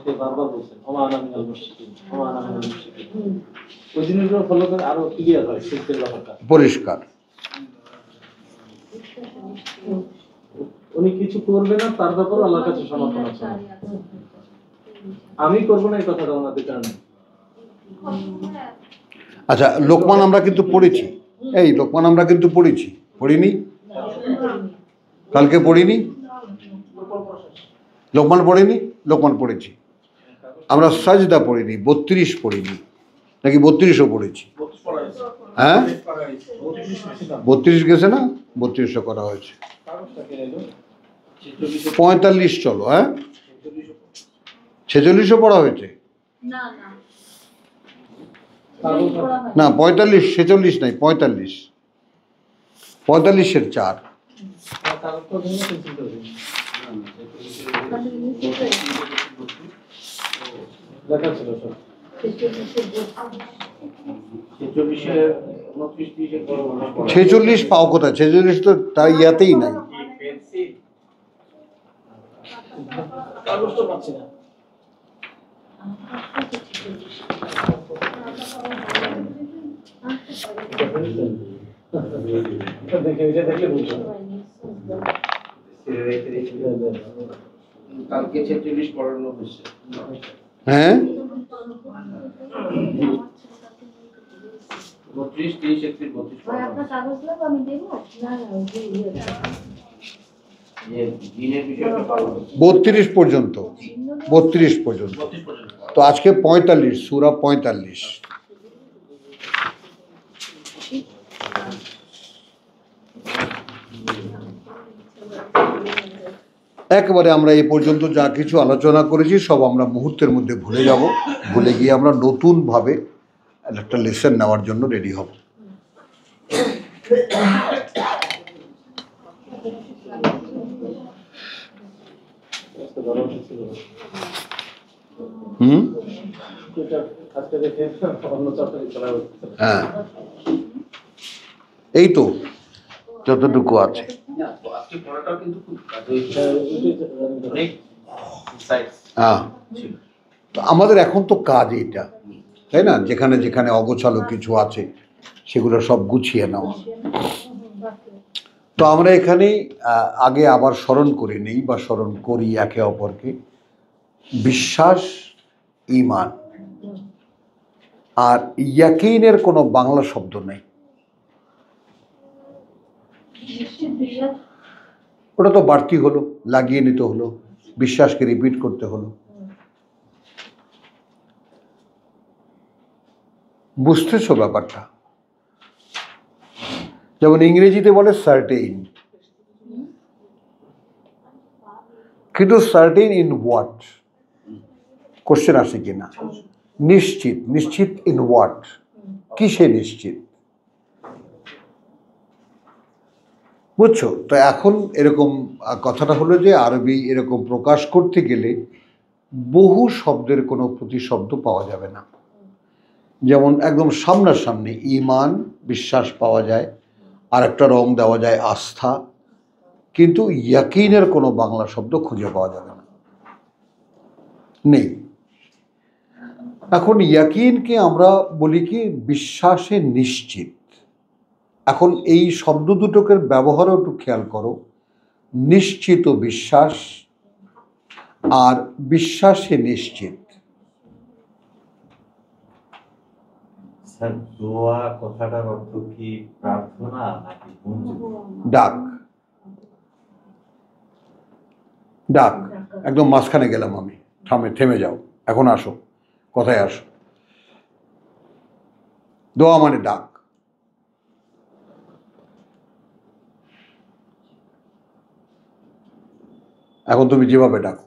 আমাকে বারবার বলছেন ওমা আনা মিনাল মুশরিকিন, ওমা আনা মিনাল মুশরিকিন। ওই জিনিসগুলো ফলো করে আরো ক্লিয়ার হয় শিরকের ব্যাপারটা, পরিষ্কার। উনি কিছু করবে না তার ব্যাপারে আল্লাহর কাছে সমর্থন আছে। আমি করবো না এই কথাটা ওনাদের কারণে। আচ্ছা, লোকমান আমরা কিন্তু পড়েছি, এই লোকমান আমরা কিন্তু পড়েছি, পড়িনি? কালকে পড়িনি? লোকমান পড়িনি? লোকমান পড়েছি আমরা। সাজদা পড়িনি, 32 পড়িনি নাকি? 32ও পড়েছি। হ্যাঁ 32 গেছে না? 32ও করা হয়েছে। 45 চলো। হ্যাঁ 46ও পড়া হয়েছে না? 45, 46 নাই, 45, 45-এর 4। ছেচল্লিশ পাও কোথায়? 46 তো তার ইয়াতেই নাই। কালকে 46 পড়ানো হয়েছে। হ্যাঁ 32, 30, 31, 32 পর্যন্ত। 32 পর্যন্ত। তো আজকে 45, সূরা 45। একবারে আমরা এই পর্যন্ত যা কিছু আলোচনা করেছি সব আমরা মুহূর্তের মধ্যে ভুলে যাব। ভুলে গিয়ে আমরা নতুনভাবে একটা লেসন নেওয়ার জন্য রেডি হব। হ্যাঁ এই তো যতটুকু আছে। হ্যাঁ আমাদের এখন তো কাজ এইটা, তাই না? যেখানে যেখানে অগোছালো কিছু আছে সেগুলো সব গুছিয়ে নেওয়া। তো আমরা এখানে আগে আবার স্মরণ করে নেই বা স্মরণ করি একে অপরকে। বিশ্বাস, ঈমান আর ইয়াকিনের কোনো বাংলা শব্দ নেই। ওটা তো বাড়তি হলো, লাগিয়ে নিতে হলো, বিশ্বাসকে রিপিট করতে হলো। বুঝতেছো ব্যাপারটা? যেমন ইংরেজিতে বলে সার্টেইন, কিন্তু সার্টেইন ইন হোয়াট? কোশ্চেন আসে কিনা? নিশ্চিত। নিশ্চিত ইন হোয়াট? কিসে নিশ্চিত? বুঝছো তো? এখন এরকম কথাটা হলো যে আরবি এরকম প্রকাশ করতে গেলে বহু শব্দের কোনো প্রতিশব্দ পাওয়া যাবে না। যেমন একদম সামনাসামনি ঈমান, বিশ্বাস পাওয়া যায়, আর একটা রং দেওয়া যায় আস্থা, কিন্তু ইয়াকিনের কোনো বাংলা শব্দ খুঁজে পাওয়া যাবে না, নেই। এখন ইয়াকিনকে আমরা বলি কি? বিশ্বাসে নিশ্চিত। এখন এই শব্দ দুটোকের ব্যবহারও একটু খেয়াল করো। নিশ্চিত বিশ্বাস আর বিশ্বাসে নিশ্চিত। স্যার দোয়া কথাটার অর্থ কি প্রার্থনা নাকি ডাক? ডাক। একদম মাঝখানে গেলাম আমি, থেমে যাও, এখন আসো, কথায় আসো। দোয়া মানে ডাক। এখন তুমি যেভাবে ডাকো,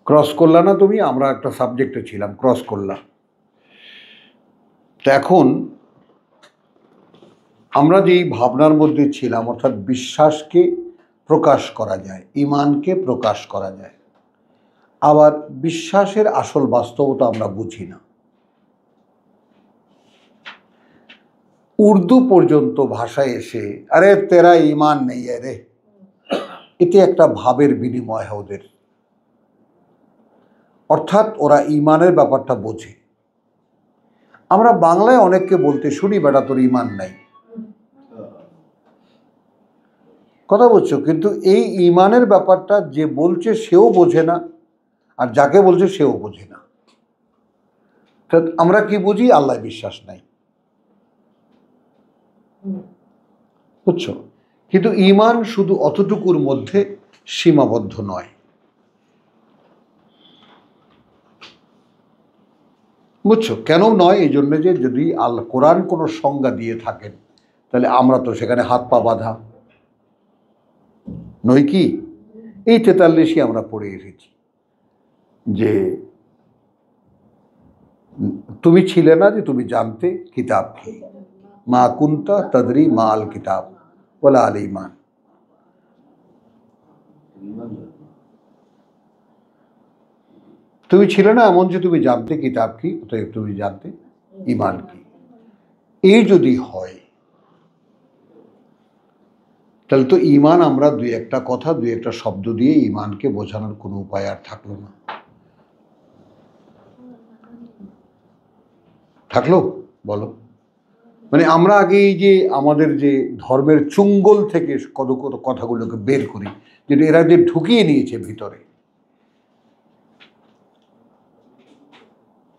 ক্রস করলা না তুমি? আমরা একটা সাবজেক্টে ছিলাম, ক্রস করলা। তো এখন আমরা যেই ভাবনার মধ্যে ছিলাম, অর্থাৎ বিশ্বাসকে প্রকাশ করা যায়, ঈমানকে প্রকাশ করা যায়, আবার বিশ্বাসের আসল বাস্তবতা আমরা বুঝি না। উর্দু পর্যন্ত ভাষায় এসে আরে তেরা ঈমান নেই রে, এতে একটা ভাবের বিনিময় হয় ওদের। অর্থাৎ ওরা ঈমানের ব্যাপারটা বোঝে। আমরা বাংলায় অনেককে বলতে শুনি, বেটা তোর ঈমান নাই, কথা বলছো, কিন্তু এই ঈমানের ব্যাপারটা যে বলছে সেও বোঝে না, আর যাকে বলছে সেও বোঝে না। তা আমরা কি বুঝি? আল্লাহ বিশ্বাস নাই, বুঝছো? কিন্তু ঈমান শুধু অতটুকুর মধ্যে সীমাবদ্ধ নয়, বুঝছো? কেন নয়? এই জন্য যে যদি আল্লাহ কোরআন কোনো সংজ্ঞা দিয়ে থাকেন, তাহলে আমরা তো সেখানে হাত পা বাঁধা নই কি? এই 43 আমরা পড়ে এসেছি যে তুমি ছিলে না যে তুমি জানতে কিতাব কি, মা কুনতা তাদরি মা আল কিতাব ওয়ালা আল ঈমান। তুমি ছিলে না এমন যে তুমি জানতে কিতাব কি, অতএব তুমি জানতে ঈমান কি। এই যদি হয় তাহলে তো ঈমান আমরা দুই একটা কথা, দুই একটা শব্দ দিয়ে ঈমানকে বোঝানোর কোনো উপায় আর থাকলো না। থাকলো? বলো। মানে আমরা আগে এই যে আমাদের যে ধর্মের চুঙ্গল থেকে কত কত কথাগুলোকে বের করি, যেটা এরা যে ঢুকিয়ে নিয়েছে ভিতরে,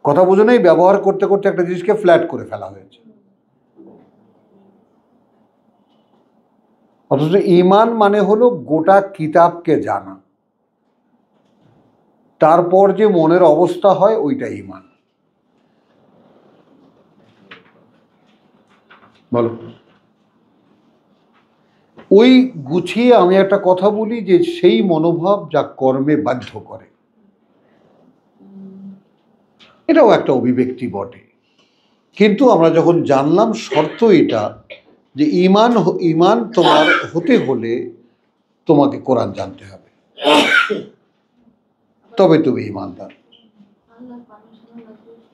কথা বোঝো নেই, ব্যবহার করতে করতে একটা জিনিসকে ফ্ল্যাট করে ফেলা হয়েছে। অথচ ঈমান মানে হলো গোটা কিতাবকে জানা, তারপর যে মনের অবস্থা হয় ওইটা ঈমান। বলো। ওই গুছিয়ে আমি একটা কথা বলি যে সেই মনোভাব যা কর্মে বাধ্য করে, এটাও একটা অভিব্যক্তি বটে। কিন্তু আমরা যখন জানলাম শর্ত এটা যে ঈমান তোমার হতে হলে তোমাকে কোরআন জানতে হবে, তবে তুমি ঈমানদার।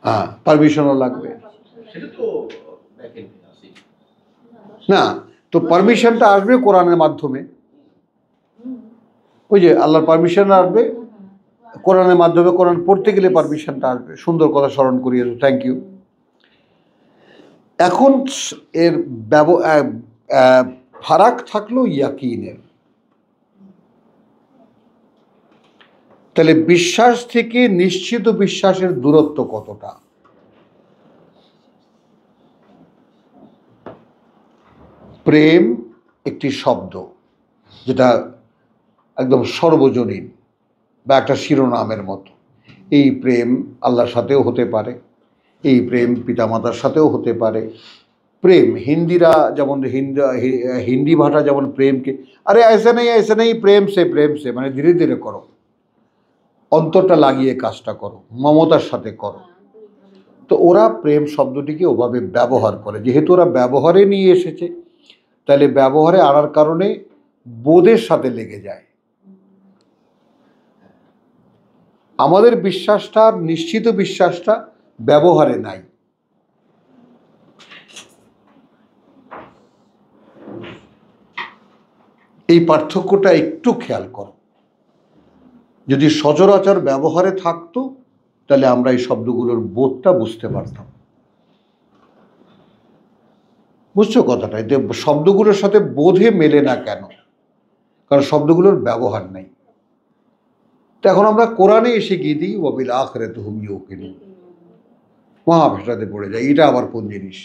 হ্যাঁ, পারমিশনও লাগবে। সেটা তো দেখেন আছে। না, তো পারমিশনটা আসবে কোরআনের মাধ্যমে। ওই যে আল্লাহর পারমিশন আসবে কোরআনের মাধ্যমে, কোরআন পড়তে গেলে পারমিশনটা আসবে। সুন্দর কথা স্মরণ করিয়েছো, থ্যাংক ইউ। এখন এর ফারাক থাকলো ইয়াকিনের। তাহলে বিশ্বাস থেকে নিশ্চিত বিশ্বাসের দূরত্ব কতটা? প্রেম একটি শব্দ যেটা একদম সর্বজনীন বা একটা শিরোনামের মতো। এই প্রেম আল্লাহর সাথেও হতে পারে, এই প্রেম পিতামাতার সাথেও হতে পারে। প্রেম হিন্দিরা যেমন হিন্দি ভাষা যেমন প্রেমকে আরে ऐसे नहीं প্রেম সে মানে ধীরে ধীরে করো, অন্তরটা লাগিয়ে কাজটা করো, মমতার সাথে করো। তো ওরা প্রেম শব্দটিকে ওভাবে ব্যবহার করে, যেহেতু ওরা ব্যবহারে নিয়ে এসেছে, তাহলে ব্যবহারে আনার কারণে বোধের সাথে লেগে যায়। আমাদের বিশ্বাসটা, নিশ্চিত বিশ্বাসটা ব্যবহারে নাই। এই পার্থক্যটা একটু খেয়াল করো। যদি সচরাচর ব্যবহারে থাকতো তাহলে আমরা এই শব্দগুলোর বোধটা বুঝতে পারতাম। বুঝছো কথাটা? এতে শব্দগুলোর সাথে বোধে মেলে না কেন? কারণ শব্দগুলোর ব্যবহার নেই। তো এখন আমরা কোরআনে এসে গিয়ে দিই ওয়াবিল আখিরাতি হুম ইউকিনুন, মহাভাষাতে পড়ে যাই। এটা আবার কোন জিনিস?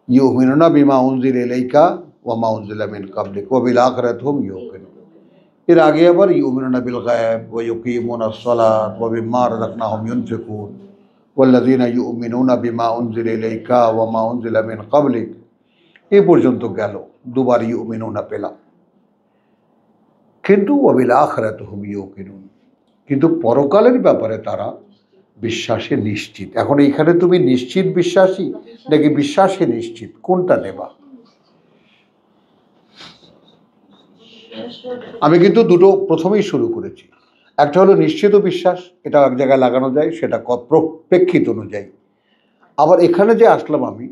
ইউমিনুনা বিমা উনজিলা ইলাইকা ওয়া মা উনজিলা মিন ক্বাবলিক ওয়াবিল আখিরাতি হুম ইউকিনুন। এর আগে আবার ইউমিনুনা বিল গায়ব ওয়া ইউকিমুনাস সালাত ওয়া বিম্মা রাযাকনাহুম ইউনফিকুন ওয়াল্লাযীনা ইউমিনুনা বিমা উনজিলা ইলাইকা ওয়া মা উনজিলা মিন ক্বাবলিক, এই পর্যন্ত গেল, দুবার ইউমিনুনা পেলাম। কিন্তু ওয়াবিল আখিরাতি হুম ইউকিনুন, কিন্তু পরকালের ব্যাপারে তারা বিশ্বাসে নিশ্চিত। এখন এইখানে তুমি নিশ্চিত বিশ্বাসী নাকি বিশ্বাসে নিশ্চিত, কোনটা নেবা? আমি কিন্তু দুটো প্রথমেই শুরু করেছি। একটা হলো নিশ্চিত বিশ্বাস, এটা এক জায়গায় লাগানো যায়, সেটা প্রেক্ষিত অনুযায়ী। আবার এখানে যে আসলাম আমি,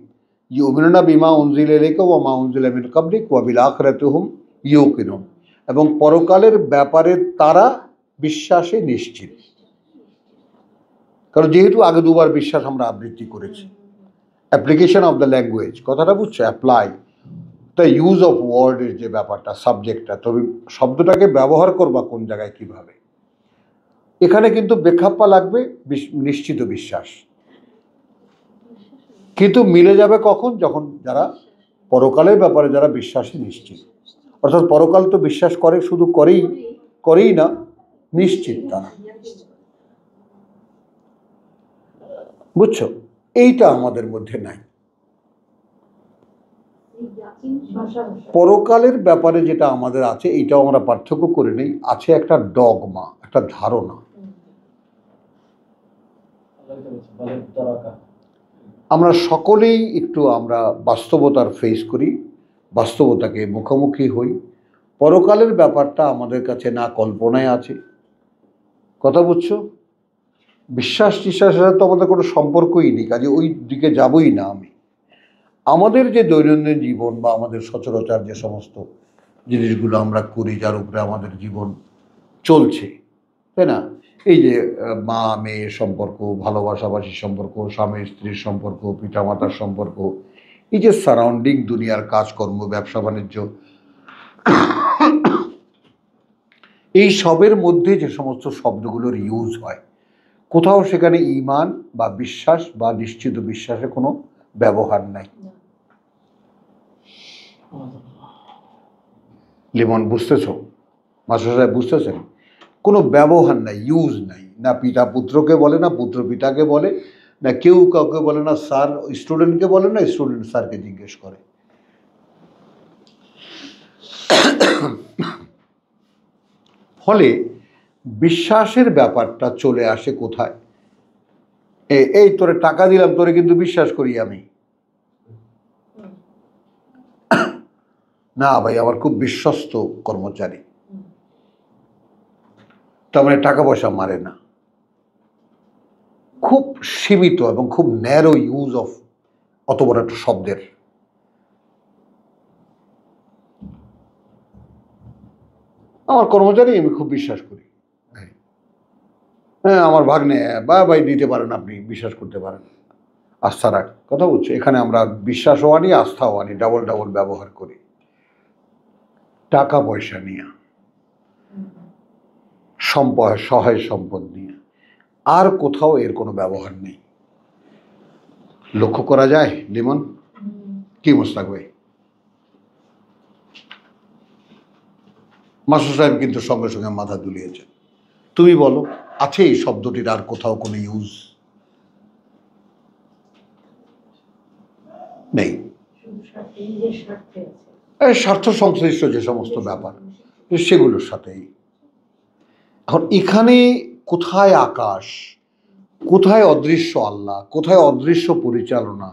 ইউমিনুনা বিমা উনজিলা ইলাইকা ওয়া মা উনজিলা মিন ক্বাবলিক ওয়া বিল আখিরাতি হুম ইউকিনুন, এবং পরকালের ব্যাপারে তারা বিশ্বাসে নিশ্চিত। কারণ যেহেতু আগে দুবার বিশ্বাস আমরা আবৃত্তি করেছি, অ্যাপ্লিকেশন অফ দ্য ল্যাঙ্গুয়েজ, কথাটা বুঝছো, অ্যাপ্লাই দ্য ইউজ অফ ওয়ার্ডের যে ব্যাপারটা, সাবজেক্টটা, তবে শব্দটাকে ব্যবহার করবা কোন জায়গায় কিভাবে, এখানে কিন্তু বেখাপ্পা লাগবে নিশ্চিত বিশ্বাস। কিন্তু মিলে যাবে কখন? যখন যারা পরকালের ব্যাপারে যারা বিশ্বাসী নিশ্চিত, অর্থাৎ পরকাল তো বিশ্বাস করে, শুধু করেই না, নিশ্চিত তারা। বুঝছো, এইটা আমাদের মধ্যে নাই। পরকালের ব্যাপারে যেটা আমাদের আছে এইটাও আমরা পার্থক্য করে নেই, আছে একটা ডগমা, একটা ধারণা। আমরা সকলেই একটু আমরা বাস্তবতার ফেস করি, বাস্তবতাকে মুখোমুখি হই। পরকালের ব্যাপারটা আমাদের কাছে না কল্পনায় আছে, কথা বুঝছো, বিশ্বাস টিশ্বাসের সাথে তো আমাদের কোনো সম্পর্কই নেই, কাজে ওই দিকে যাবই না আমি। আমাদের যে দৈনন্দিন জীবন বা আমাদের সচরাচর যে সমস্ত জিনিসগুলো আমরা করি, যার উপরে আমাদের জীবন চলছে, তাই না, এই যে মা মেয়ের সম্পর্ক, ভালোবাসাবাসির সম্পর্ক, স্বামী স্ত্রীর সম্পর্ক, পিতামাতার সম্পর্ক, এই যে সারাউন্ডিং দুনিয়ার কাজকর্ম, ব্যবসা বাণিজ্য, এই সবের মধ্যে যে সমস্ত শব্দগুলোর ইউজ হয়, কোথাও সেখানে ঈমান বা বিশ্বাস বা নিশ্চিত বিশ্বাসের কোনো ব্যবহার নাই। লিমন, বুঝতেছ? মাস্টার সাহেব বুঝতেছেন? কোনো ব্যবহার নাই, ইউজ নাই। না পিতা পুত্রকে বলে, না পুত্র পিতাকে বলে, না কেউ কাউকে বলে, না স্যার স্টুডেন্টকে বলে, না স্টুডেন্ট স্যারকে জিজ্ঞেস করে। ফলে বিশ্বাসের ব্যাপারটা চলে আসে কোথায়? এই তোরে টাকা দিলাম, তোরে কিন্তু বিশ্বাস করি আমি। না ভাই, আমার খুব বিশ্বস্ত কর্মচারী, তার মানে টাকা পয়সা মারে না। খুব সীমিত এবং খুব ন্যারো ইউজ অফ অত বড় একটা শব্দের। আমার কর্মচারী আমি খুব বিশ্বাস করি, হ্যাঁ আমার ভাগ্নে বা ভাই দিতে পারেন, আপনি বিশ্বাস করতে পারেন, আস্থা রাখ, কথা বলছি। এখানে আমরা বিশ্বাসও আনি, আস্থাও আনি, ডাবল ডাবল ব্যবহার করি। টাকা পয়সা নিয়ে, সহায় সম্পদ নিয়ে, আর কোথাও এর কোনো ব্যবহার নেই। লক্ষ্য করা যায় লিমন? কি মোস্তাক ভাই? মাস্টার সাহেব কিন্তু সঙ্গে সঙ্গে মাথা দুলিয়েছেন। তুমি বলো, আছে এই শব্দটির আর কোথাও কোনো ইউজ? নেই। স্বার্থ সংশ্লিষ্ট যে সমস্ত ব্যাপার, সেগুলোর সাথেই। এখন এখানে কোথায় আকাশ, কোথায় অদৃশ্য আল্লাহ, কোথায় অদৃশ্য পরিচালনা,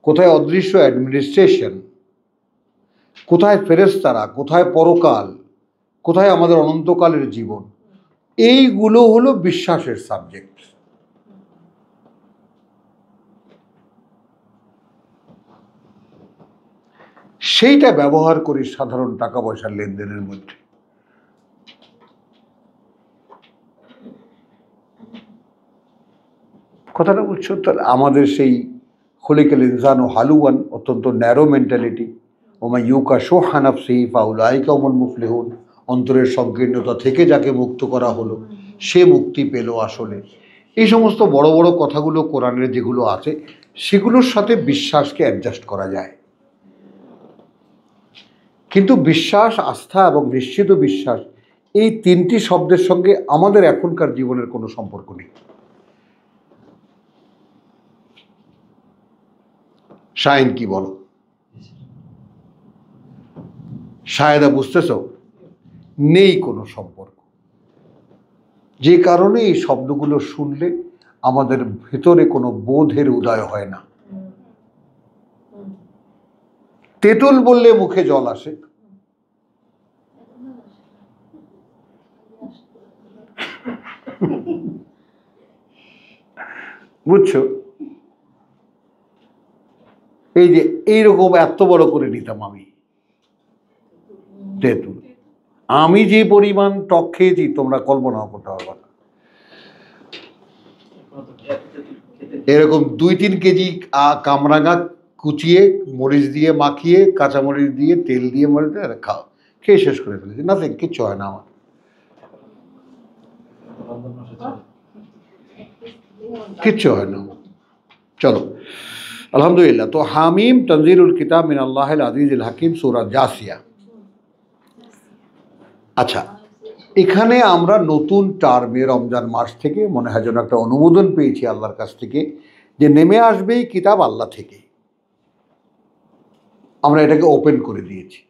কোথায় অদৃশ্য অ্যাডমিনিস্ট্রেশন, কোথায় ফেরেশতারা, কোথায় পরকাল, কোথায় আমাদের অনন্তকালের জীবন, এইগুলো হলো বিশ্বাসের সাবজেক্ট। সেইটা ব্যবহার করি সাধারণ টাকা পয়সার লেনদেনের মধ্যে। কথাটা বুঝছো? তাহলে আমাদের সেই খলিকাল ইনসান ও হালুয়ান, অত্যন্ত ন্যারো মেন্টালিটি, ওমা ইউকা শোহা নাফসিহি ফাউলাইকা হুমুল মুফলিহুন, অন্তরের সংকীর্ণতা থেকে যাকে মুক্ত করা হলো সে মুক্তি পেল। আসলে এই সমস্ত বড় বড় কথাগুলো কোরআনের যেগুলো আছে সেগুলোর সাথে বিশ্বাসকে অ্যাডজাস্ট করা যায়, কিন্তু বিশ্বাস, আস্থা এবং নিশ্চিত বিশ্বাস, এই তিনটি শব্দের সঙ্গে আমাদের এখনকার জীবনের কোনো সম্পর্ক নেই। শাহিন কি বলো? শাহেদা বুঝতেছ? নেই কোনো সম্পর্ক। যে কারণে এই শব্দগুলো শুনলে আমাদের ভেতরে কোনো বোধের উদয় হয় না। তেঁতুল বললে মুখে জল আসে, বুঝছো? এই যে এইরকম এত বড় করে নিতাম আমি তেঁতুল, আমি যে পরিমাণ টক খেয়েছি তোমরা কল্পনাও করতে পারবে না। এরকম 2-3 কেজি কামরাঙা কুচিয়ে মরিচ দিয়ে মাখিয়ে, কাঁচামরিচ দিয়ে, তেল দিয়ে মরিচ দিয়ে খাও, খেয়ে শেষ করে ফেলেছি, নাথিং, কিচ্ছু হয় না আমার, রমজান মাসে চলে। কিচ্ছু হয় না। চলো, আলহামদুলিল্লাহ। তো হামিম তনজিলুল কিতাব মিন আল্লাহিল আজিজুল হাকিম, সূরা জাসিয়া। আচ্ছা, এখানে আমরা নতুন টার্মে রমজান মাস থেকে মনে হয় যেন একটা অনুমোদন পেয়েছি আল্লাহর কাছ থেকে যে নেমে আসবেই কিতাব আল্লাহ থেকে। আমরা এটাকে ওপেন করে দিয়েছি।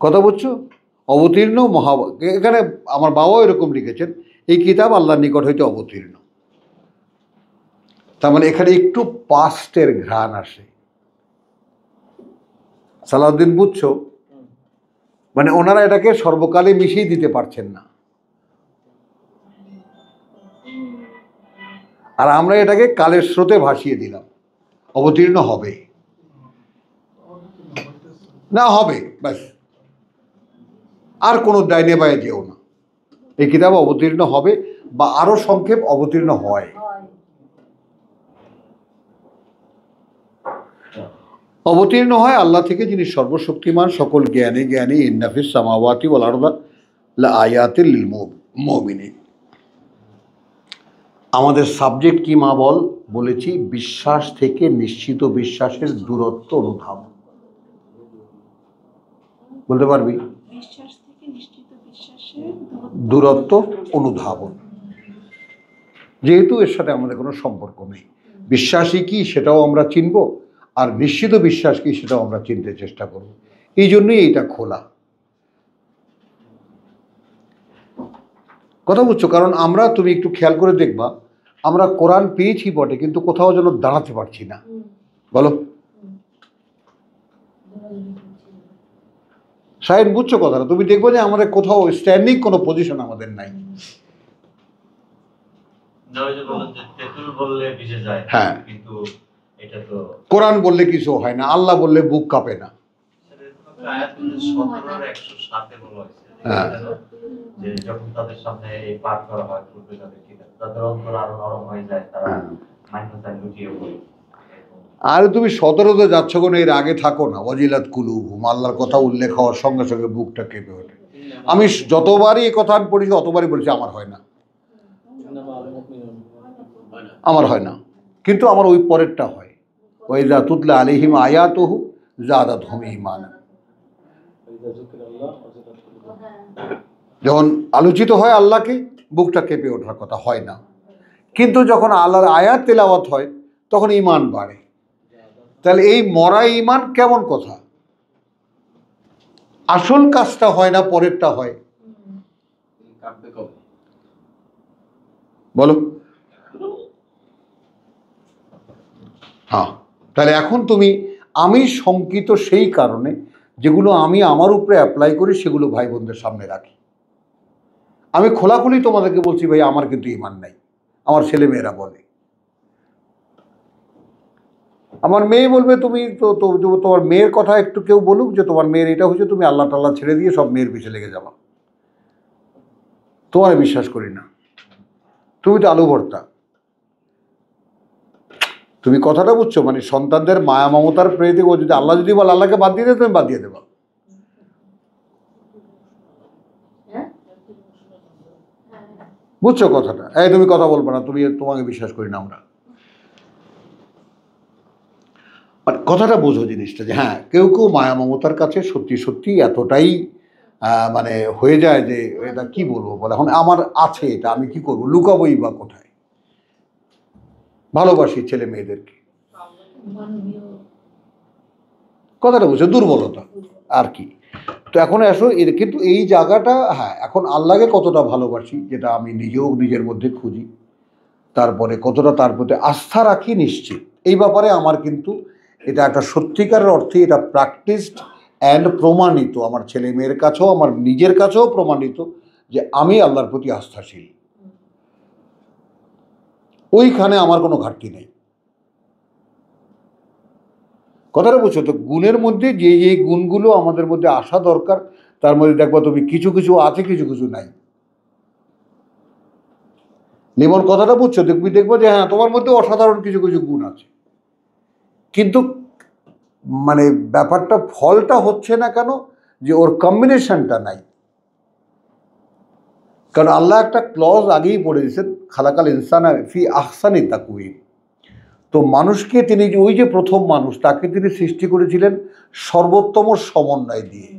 কথা বলছো? অবতীর্ণ এখানে আমার বাবাও এরকম লিখেছেন, এই কিতাব আল্লাহর নিকট হইতে অবতীর্ণ। তার মানে এখানে একটু পাস্টের ঘ্রাণ আসে। সালাউদ্দিন বুঝছো? মানে ওনারা এটাকে সর্বকালে মিশিয়ে দিতে পারছেন না, আর আমরা এটাকে কালের স্রোতে ভাসিয়ে দিলাম। অবতীর্ণ হবে না, হবে, ব্যাস, আর কোনো ডাইনে বায়ে যেও না। এই কিতাব অবতীর্ণ হবে, বা আরো সংক্ষেপ অবতীর্ণ হয়। অবতীর্ণ হয় আল্লাহ থেকে, যিনি সর্বশক্তিমান, সকল জ্ঞানে জ্ঞানী। ইন্নাফিস সামাওয়াতি ওয়াল আরদা লাআয়াতিল লিল মুমিনিন। আমাদের সাবজেক্ট কি মা বলেছি? বিশ্বাস থেকে নিশ্চিত বিশ্বাসের দূরত্ব অনুধাবন। বলতে পারবি? বিশ্বাস থেকে নিশ্চিত বিশ্বাসের দূরত্ব অনুধাবন। যেহেতু এর সাথে আমাদের কোনো সম্পর্ক নেই, বিশ্বাসী কি সেটাও আমরা চিনব, আর নিশ্চিত বিশ্বাস কি সেটাও আমরা চিনতে চেষ্টা করব। এই জন্যই এইটা খোলা। কথা বুঝছো? কারণ আমরা, তুমি একটু খেয়াল করে দেখবা, আমরা কোরআন পেয়েছি বটে, কিন্তু কোথাও যেন দাঁড়াতে পারছি না। বলো শাহিন, বুঝছো কথাটা? তুমি দেখবো যে আমাদের কোথাও স্ট্যান্ডিং কোনো পজিশন আমাদের নাই। তেঁতুল বললে ভিজে যায়, হ্যাঁ, কিন্তু এটা তো কোরআন বললে কিছু হয় না, আল্লাহ বললে বুক কাঁপে না। আয়াত 17-107 বলা হয়েছে হ্যাঁ, যে যখন তাদের সামনে এই পাঠ করা হয় পূর্বে তাদের কিতাব, তাদের অন্তর আরো নরম হয়ে যায়, তারা মান্যতায় লুটিয়ে পড়ে। আর তুমি 17-তে যাচ্ছ কোন, এর আগে থাকো না। ওয়াজিলাত কুলুবুহুম, আল্লাহর কথা উল্লেখ হওয়ার সঙ্গে সঙ্গে বুকটা কেঁপে ওঠে। আমি যতবারই এই কথা আমি পড়েছি, অতবারই বলেছি আমার হয় না, আমার হয় না, কিন্তু আমার ওই পরেরটা হয়। ওয়াইযা তুতলা আলাইহিম আয়াতুহু যাদাতহুম ঈমানা। যখন আলোচিত হয় আল্লাহকে, বুকটা কেঁপে ওঠার কথা হয় না, কিন্তু যখন আল্লাহর আয়াত তেলাওয়াত হয় তখন ঈমান বাড়ে। তাহলে এই মরা ঈমান কেমন কথা? আসল কাজটা হয় না, পরেরটা হয়। কাঁপবে কবে? বলো। হ্যাঁ, তাহলে এখন তুমি, আমি শঙ্কিত সেই কারণে যেগুলো আমি আমার উপরে অ্যাপ্লাই করি সেগুলো ভাই বোনদের সামনে রাখি। আমি খোলাখুলি তোমাদেরকে বলছি, ভাই আমার কিন্তু ঈমান নাই। আমার ছেলে মেয়েরা বলে, আমার মেয়ে বলবে তুমি তো তোমার মেয়ের কথা একটু কেউ বলুক যে তোমার মেয়ের এটা হচ্ছে, তুমি আল্লাহ টাল্লাহ ছেড়ে দিয়ে সব মেয়ের পিছে লেগে যাবা। তোমার বিশ্বাস করি না, তুমি তো আলু ভর্তা। তুমি কথাটা বুঝছো? মানে সন্তানদের মায়া মমতার প্রেরিত, ও যদি আল্লাহ যদি বলে আল্লাহকে বাদ দিয়ে দেবে, তুমি বাদ দিয়ে দেবা। বুঝছো কথাটা? এই তুমি কথা বলবো না, তুমি, তোমাকে বিশ্বাস করি না আমরা। মানে কথাটা বোঝো জিনিসটা, যে হ্যাঁ, কেউ কেউ মায়া মমতার কাছে সত্যি সত্যি এতটাই মানে হয়ে যায় যে এটা কি বলবো, বলে এখন আমার আছে এটা, আমি কি করবো, লুকাবোই বা কোথায়? ভালোবাসি ছেলে মেয়েদেরকে, কথাটা বুঝছো? দুর্বলতা আর কি। তো এখন আসো কিন্তু এই জায়গাটা, হ্যাঁ, এখন আল্লাহকে কতটা ভালোবাসি যেটা আমি নিজেও নিজের মধ্যে খুঁজি, তারপরে কতটা তার প্রতি আস্থা রাখি নিশ্চিত, এই ব্যাপারে আমার কিন্তু এটা একটা সত্যিকারের অর্থে এটা প্র্যাকটিসড অ্যান্ড প্রমাণিত, আমার ছেলে মেয়ের কাছেও আমার নিজের কাছেও প্রমাণিত যে আমি আল্লাহর প্রতি আস্থাশীল। ওইখানে আমার কোনো ঘাটতি নেই। কথাটা বুঝছো তো? গুণের মধ্যে যে যে গুণগুলো আমাদের মধ্যে আসা দরকার, তার মধ্যে দেখবা তুমি কিছু কিছু আছে, কিছু কিছু নাই। লিমন কথাটা বুঝছো? তুমি দেখবো যে হ্যাঁ তোমার মধ্যে অসাধারণ কিছু কিছু গুণ আছে, কিন্তু মানে ব্যাপারটা ফলটা হচ্ছে না কেন? যে ওর কম্বিনেশনটা নাই। কারণ আল্লাহ একটা ক্লজ আগেই পড়ে দিয়েছেন, খালাকাল ইনসান ফি আহসানি তাকওয়িম। তো মানুষকে তিনি ওই যে প্রথম মানুষ, তাকে তিনি সৃষ্টি করেছিলেন সর্বোত্তম সমন্বয় দিয়ে।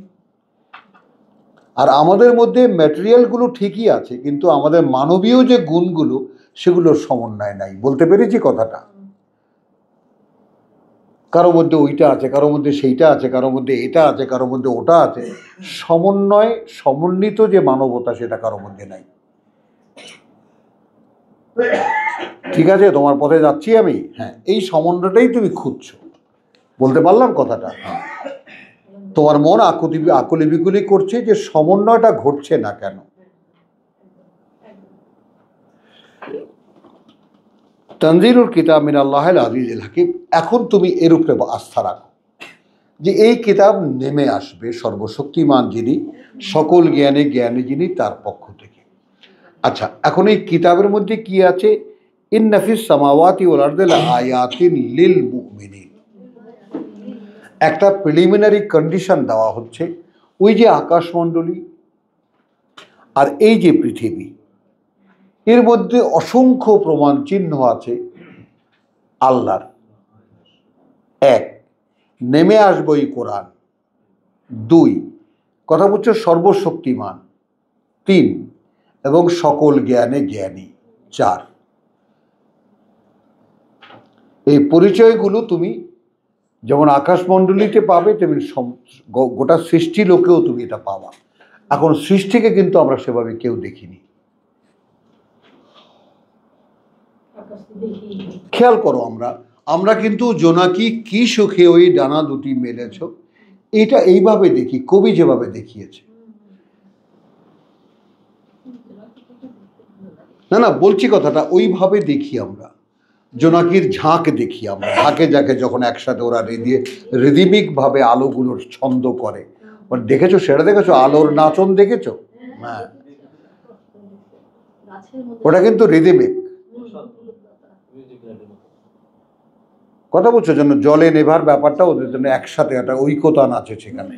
আর আমাদের মধ্যে ম্যাটেরিয়ালগুলো ঠিকই আছে, কিন্তু আমাদের মানবীয় যে গুণগুলো সেগুলোর সমন্বয় নাই। বলতে পেরেছি কথাটা? কারো মধ্যে ওইটা আছে, কারো মধ্যে সেইটা আছে, কারো মধ্যে এটা আছে, কারো মধ্যে ওটা আছে। সমন্বয়, সমন্বিত যে মানবতা সেটা কারো মধ্যে নাই। ঠিক আছে, তোমার পথে যাচ্ছি আমি। হ্যাঁ, এই সমন্বয়টাই তুমি খুঁজছো। বলতে পারলাম কথাটা? তোমার মন আকুলি বিকুলি করছে যে সমন্বয়টা ঘটছে না কেন। তানজিলুল কিতাব মিন আল্লাহিল আজিজিল হাকিম। এখন তুমি এর উপরে আস্থা রাখো যে এই কিতাব নেমে আসবে সর্বশক্তিমান যিনি, সকল জ্ঞানে জ্ঞানী যিনি, তার পক্ষ থেকে। আচ্ছা, এখন এই কিতাবের মধ্যে কি আছে? ইন্না ফিস সামাওয়াতি ওয়াল আরদি লাআয়াতিন লিল মুমিনিন। একটা প্রিলিমিনারি কন্ডিশন দেওয়া হচ্ছে। ওই যে আকাশমণ্ডলী আর এই যে পৃথিবী, এর মধ্যে অসংখ্য প্রমাণ চিহ্ন আছে আল্লাহর। এক, নেমে আসবে এই কোরআন। দুই, কথা বলছে সর্বশক্তিমান। তিন, এবং সকল জ্ঞানে জ্ঞানী। চার, এই পরিচয়গুলো তুমি যেমন আকাশমণ্ডলীতে পাবে, তেমনি গোটা সৃষ্টি লোকেও তুমি এটা পাবা। এখন সৃষ্টিকে কিন্তু আমরা সেভাবে কেউ দেখিনি। খেয়াল করো, আমরা কিন্তু জোনাকি কি সুখে ওই ডানা দুটি মেলেছ, এটা এইভাবে দেখি, কবি যেভাবে দেখিয়েছে। না, বলছি কথাটা, ওইভাবে দেখি আমরা। জোনাকির ঝাঁক দেখি আমরা, ঝাঁকে ঝাঁকে যখন একসাথে ওরা রিদিমিক ভাবে আলোগুলোর ছন্দ করে। দেখেছো সেটা? দেখেছো আলোর নাচন? দেখেছো? হ্যাঁ, ওটা কিন্তু রিদিমিক। কথা বলছো জন্য জলে নেভার ব্যাপারটা ওদের জন্য একসাথে একটা ঐক্যতান আছে সেখানে।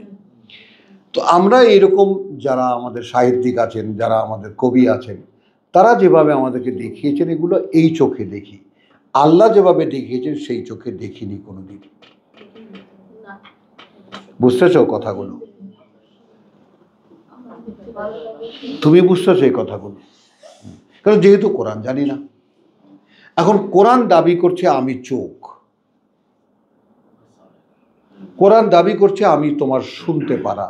তো আমরা এরকম যারা আমাদের সাহিত্যিক আছেন, যারা আমাদের কবি আছেন, তারা যেভাবে আমাদেরকে দেখিয়েছেন এগুলো এই চোখে দেখি। আল্লাহ যেভাবে দেখিয়েছেন সেই চোখে দেখিনি কোনোদিন। বুঝতেছো কথাগুলো? তুমি বুঝতেছো এই কথাগুলো? কারণ যেহেতু কোরআন জানি না, এখন কোরআন দাবি করছে আমি চোখ, কোরআন দাবি করছে আমি তোমার শুনতে পারা,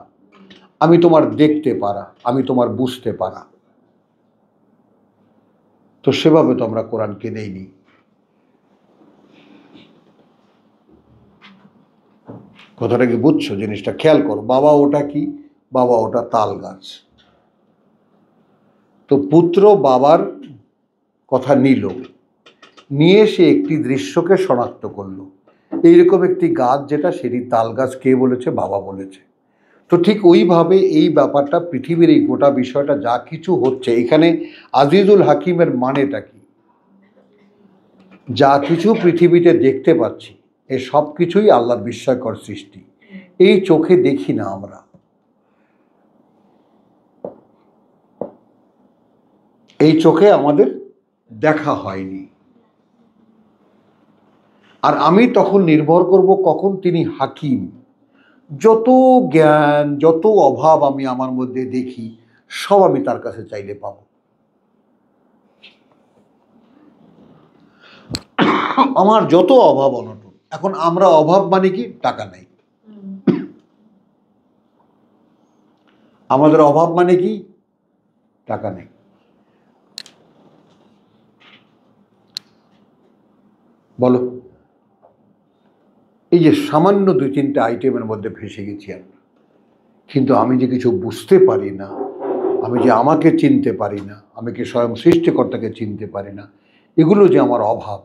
আমি তোমার দেখতে পারা, আমি তোমার বুঝতে পারা। তো সেভাবে তো আমরা কোরআনকে নেইনি। কথাটা কি বুঝছো? জিনিসটা খেয়াল করো। বাবা ওটা কি? বাবা ওটা তাল গাছ। তো পুত্র বাবার কথা নিয়ে সে একটি দৃশ্যকে শনাক্ত করলো। এইরকম একটি গাছ যেটা, সেটি তাল গাছ। কে বলেছে? বাবা বলেছে। তো ঠিক ওইভাবে এই ব্যাপারটা, পৃথিবীর এই গোটা বিষয়টা যা কিছু হচ্ছে এখানে, আজিজুল হাকিমের মানেটা কি? যা কিছু পৃথিবীতে দেখতে পাচ্ছি এ সব কিছুই আল্লাহর বিস্ময়কর সৃষ্টি। এই চোখে দেখি না আমরা। এই চোখে আমাদের দেখা হয়নি। আর আমি তখন নির্ভর করব কখন তিনি হাকিম। যত জ্ঞান, যত অভাব আমি আমার মধ্যে দেখি, সব আমি তার কাছে চাইলে পাব। আমার যত অভাব অনটন, এখন আমরা অভাব মানে কি? টাকা নাই। আমাদের অভাব মানে কি? টাকা নেই। বলো, এই যে সামান্য 2-3টা আইটেমের মধ্যে ভেসে গেছি আমরা, কিন্তু আমি যে কিছু বুঝতে পারি না, আমি যে আমাকে চিনতে পারি না, আমি কি স্বয়ং সৃষ্টিকর্তাকে চিনতে পারি না, এগুলো যে আমার অভাব,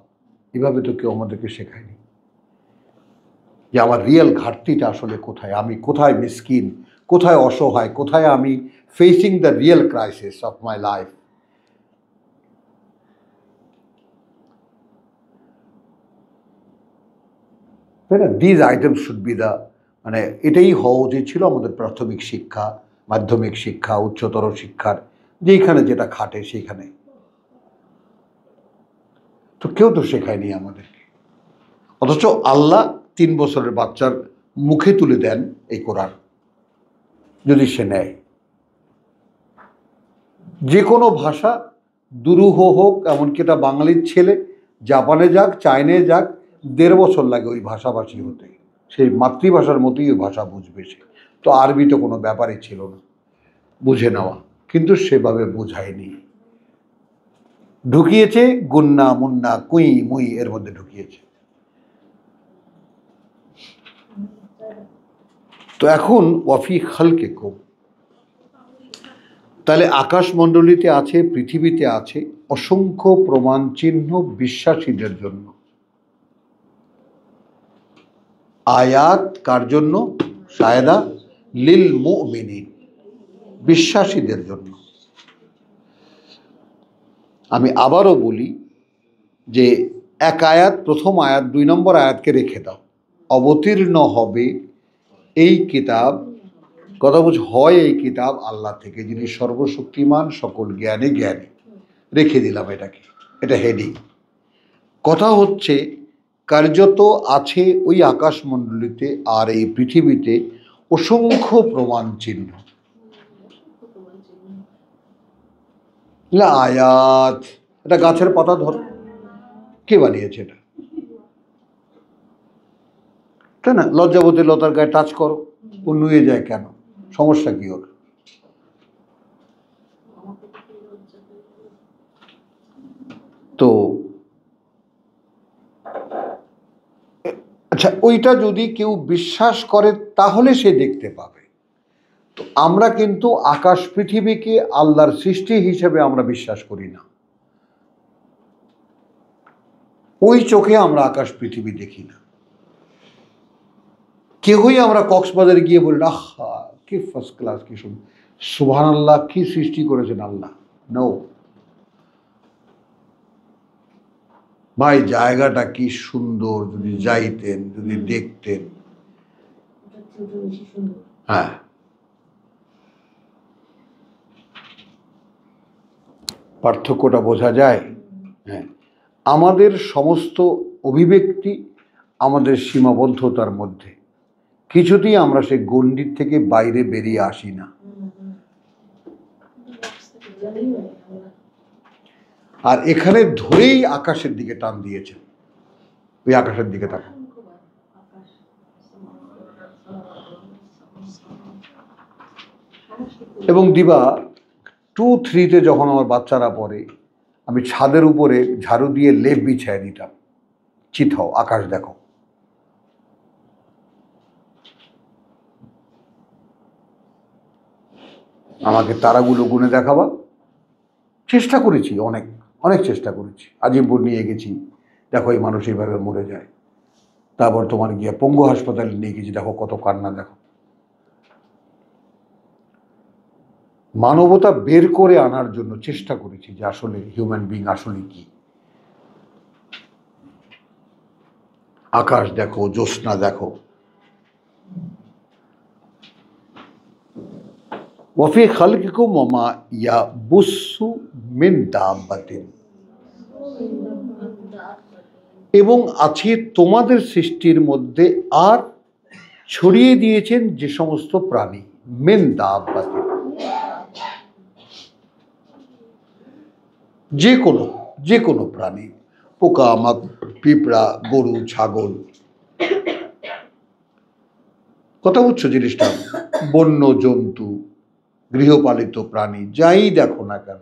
এভাবে তো কেউ আমাদেরকে শেখায়নি যে আমার রিয়েল ঘাটতিটা আসলে কোথায়, আমি কোথায় মিসকিন, কোথায় অসহায়, কোথায় আমি facing the real crisis of my life. তাই না? These items should be the, মানে এটাই হওয়া উচিত ছিল আমাদের প্রাথমিক শিক্ষা, মাধ্যমিক শিক্ষা, উচ্চতর শিক্ষার যেইখানে যেটা খাটে সেইখানে। তো কেউ তো শেখায়নি আমাদেরকে, অথচ আল্লাহ 3 বছরের বাচ্চার মুখে তুলে দেন এই কোরআন, যদি সে নেয়। যে কোনো ভাষা দুরূহ হোক, এমনকি এটা বাঙালির ছেলে জাপানে যাক, চায়নায় যাক, 1.5 বছর লাগে ওই ভাষাভাষী হতে, সেই মাতৃভাষার মতোই ওই ভাষা বুঝবে সে। তো আরবি তো কোনো ব্যাপারই ছিল না বুঝে নেওয়া, কিন্তু সেভাবে বোঝায়নি, ঢুকিয়েছে গুন্না মুন্না কুই মুই এর মধ্যে ঢুকিয়েছে। তো এখন ওয়াফি খালকে কম, তাহলে আকাশমণ্ডলীতে আছে, পৃথিবীতে আছে অসংখ্য প্রমাণ চিহ্ন বিশ্বাসীদের জন্য। আয়াত কার জন্য? শায়দা লিল মুমিনিন, বিশ্বাসীদের জন্য। আমি আবারও বলি যে এক আয়াত, প্রথম আয়াত, 2 নম্বর আয়াতকে রেখে দাও। অবতীর্ণ হবে এই কিতাব, কথা বুঝ, হয় এই কিতাব আল্লাহ থেকে, যিনি সর্বশক্তিমান, সকল জ্ঞানে জ্ঞানী। রেখে দিলাম এটাকে, এটা হেডিং। কথা হচ্ছে কার্যত আছে ওই আকাশমণ্ডলীতে আর এই পৃথিবীতে অসংখ্য প্রমাণ চিহ্ন। আয়াত, এটা গাছের পাতা ধর, কে বানিয়েছে এটা? তাই না? লজ্জাবতী লতার গায়ে টাচ করো, ও নুয়ে যায় কেন? সমস্যা কি ওর? তো আচ্ছা, ওইটা যদি কেউ বিশ্বাস করে তাহলে সে দেখতে পাবে। তো আমরা কিন্তু আকাশ পৃথিবীকে আল্লাহর সৃষ্টি হিসেবে আমরা বিশ্বাস করি না। ওই চোখে আমরা আকাশ পৃথিবী দেখি না। কেউই আমরা কক্সবাজারে গিয়ে বলি না, আহা কি ফার্স্ট ক্লাস, কি সুবহানাল্লাহ, কি সৃষ্টি করেছেন আল্লাহ। নো ভাই, জায়গাটা কি সুন্দর, যদি যাইতেন, যদি দেখতেন। হ্যাঁ, পার্থক্যটা বোঝা যায়। হ্যাঁ, আমাদের সমস্ত অভিব্যক্তি আমাদের সীমাবদ্ধতার মধ্যে, কিছুতেই আমরা সেই গণ্ডির থেকে বাইরে বেরিয়ে আসি না। আর এখানে ধরেই আকাশের দিকে টান দিয়েছেন, ওই আকাশের দিকে তাকান। এবং দিবা 2-3-তে যখন আমার বাচ্চারা পড়ে, আমি ছাদের উপরে ঝাড়ু দিয়ে লেপ বিছায় দিতাম, চিথাও আকাশ দেখো। আমাকে তারাগুলো গুনে দেখাবা, চেষ্টা করেছি, অনেক অনেক চেষ্টা করেছি। আজিমপুর নিয়ে গেছি, দেখো এই মানুষ এইভাবে মরে যায়। তারপর তোমার গিয়ে পঙ্গু হাসপাতালে নিয়ে গেছি, দেখো কত কান্না, দেখো। মানবতা বের করে আনার জন্য চেষ্টা করেছি যে আসলে হিউম্যান বিং আসলে কি। আকাশ দেখো, জ্যোৎস্না দেখো। ওয়াফি খালকিকুম ওয়া মা ইয়াবুসসু মিন দাব্বাতিন, এবং আছে তোমাদের সৃষ্টির মধ্যে আর ছড়িয়ে দিয়েছেন যে সমস্ত প্রাণী, মিন দাব্বাতিন, যে কোনো প্রাণী, পোকা পিঁপড়া, গরু, ছাগল। কথা বুঝছো জিনিসটা? বন্য জন্তু, গৃহপালিত প্রাণী, যাই দেখো না কেন।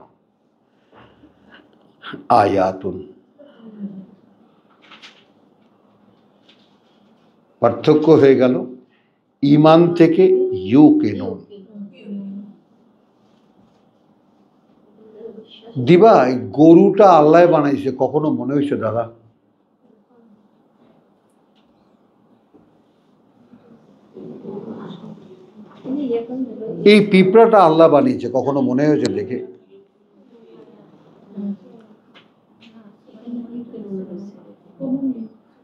আয়াতুন, পার্থক্য হয়ে গেল ঈমান থেকে ইউকিনুন। দিবা, গরুটা আল্লাহ বানাইছে, কখনো মনে হয়েছে দাদা? এই পিঁপড়াটা আল্লাহ বানিয়েছে, কখনো মনে হয়েছে দেখে?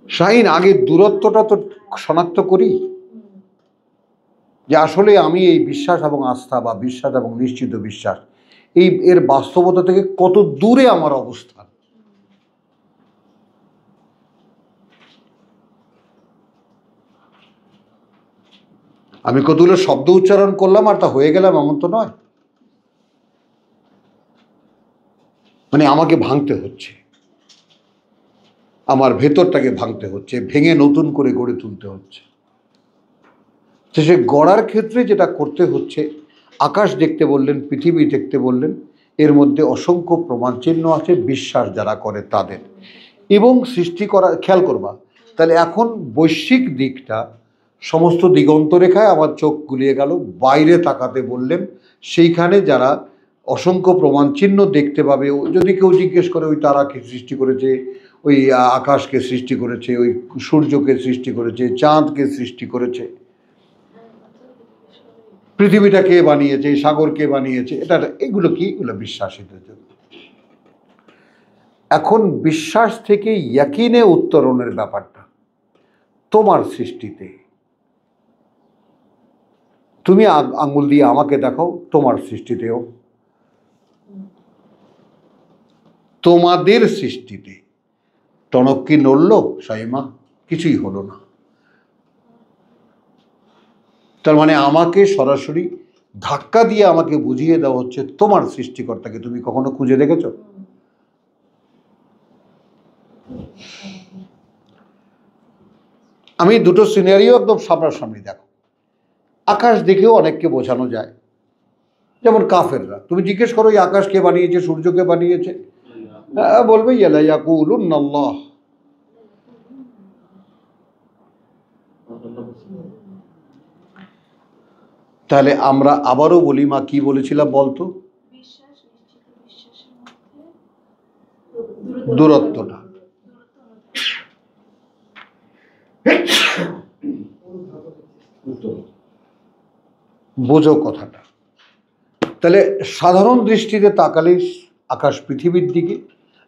শাহিন, আগে দূরত্বটা তো শনাক্ত করি যে আসলে আমি এই বিশ্বাস এবং আস্থা বা বিশ্বাস এবং নিশ্চিত বিশ্বাস এর বাস্তবতা থেকে কত দূরে আমার অবস্থান। আমি কতগুলো শব্দ উচ্চারণ করলাম আর তা হয়ে গেলাম এমন তো নয়। মানে আমাকে ভাঙতে হচ্ছে, আমার ভেতরটাকে ভাঙতে হচ্ছে, ভেঙে নতুন করে গড়ে তুলতে হচ্ছে। তো সে গড়ার ক্ষেত্রে যেটা করতে হচ্ছে, আকাশ দেখতে বললেন, পৃথিবী দেখতে বললেন, এর মধ্যে অসংখ্য প্রমাণ চিহ্ন আছে বিশ্বাস যারা করে তাদের, এবং সৃষ্টি করা খেয়াল করবা। তাহলে এখন বৈশ্বিক দিকটা সমস্ত দিগন্তরেখায় আমার চোখ গুলিয়ে গেল, বাইরে তাকাতে বললেন, সেইখানে যারা অসংখ্য প্রমাণ চিহ্ন দেখতে পাবে। যদি কেউ জিজ্ঞেস করে ওই তারাকে সৃষ্টি করেছে, ওই আকাশকে সৃষ্টি করেছে, ওই সূর্যকে সৃষ্টি করেছে, চাঁদকে সৃষ্টি করেছে, পৃথিবীটা কে বানিয়েছে, সাগর কে বানিয়েছে, এটা এগুলো কি? এগুলো বিশ্বাসীদের জন্য। এখন বিশ্বাস থেকে ইয়াকিনে উত্তরণের ব্যাপারটা তোমার সৃষ্টিতে। তুমি আঙ্গুল দিয়ে আমাকে দেখাও, তোমার সৃষ্টিতেও, তোমাদের সৃষ্টিতে টনক কি নড়ল সাইমা? কিছুই হলো না। তার মানে আমাকে সরাসরি ধাক্কা দিয়ে আমাকে বুঝিয়ে দেওয়া হচ্ছে তোমার সৃষ্টিকর্তাকে তুমি কখনো খুঁজে দেখেছ? আমি দুটো সিনারিও একদম সামনাসামনি দেখো। আকাশ দেখেও অনেককে বোঝানো যায়, যেমন কাফেররা। তুমি জিজ্ঞেস করো এই আকাশ কে বানিয়েছে, সূর্যকে বানিয়েছে, বলবে ইয়ালা ইয়াকুলুন আল্লাহ। তাহলে আমরা আবারও বলি, মা কি বলেছিলাম বলতো? বিশ্বাস নিশ্চিত বিশ্বাসের মধ্যে দূরত্বটা। বোঝো কথাটা। তাহলে সাধারণ দৃষ্টিতে তাকালে আকাশ পৃথিবীর দিকে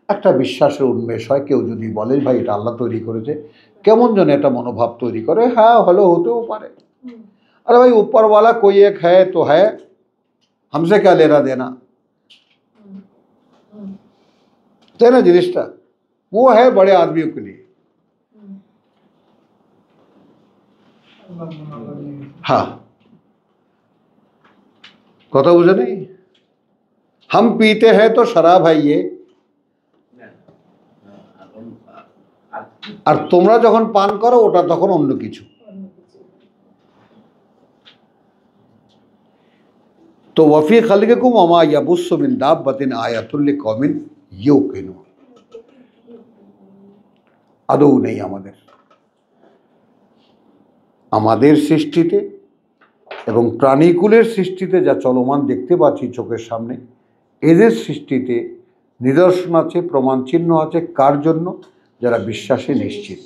একটা বিশ্বাসের উন্মেষ হয়। কেউ যদি বলে ভাই এটা আল্লাহ তৈরি করেছে, কেমন যেন একটা মনোভাব তৈরি করে। হ্যাঁ, হলো, হতেও পারে। अरे भाई ऊपर वाला कोई एक है तो है, हमसे क्या लेना देना, তাই না জিনিসটা? वो है बड़े आदमियों के लिए। हाँ, কথা বুঝে নেই? हम पीते हैं तो शराब है ये, আর তোমরা যখন পান করো ওটা তখন অন্য কিছু। তো ওয়াফি খালিকুম ওমা ইয়াবুসু মিন দাব্বাতিন আয়াতুল লিকওমিন ইউকিনুন। আদৌ নেই আমাদের সৃষ্টিতে এবং প্রাণীকুলের সৃষ্টিতে যা চলমান দেখতে পাচ্ছি চোখের সামনে, এদের সৃষ্টিতে নিদর্শন আছে, প্রমাণ চিহ্ন আছে। কার জন্য? যারা বিশ্বাসে নিশ্চিত।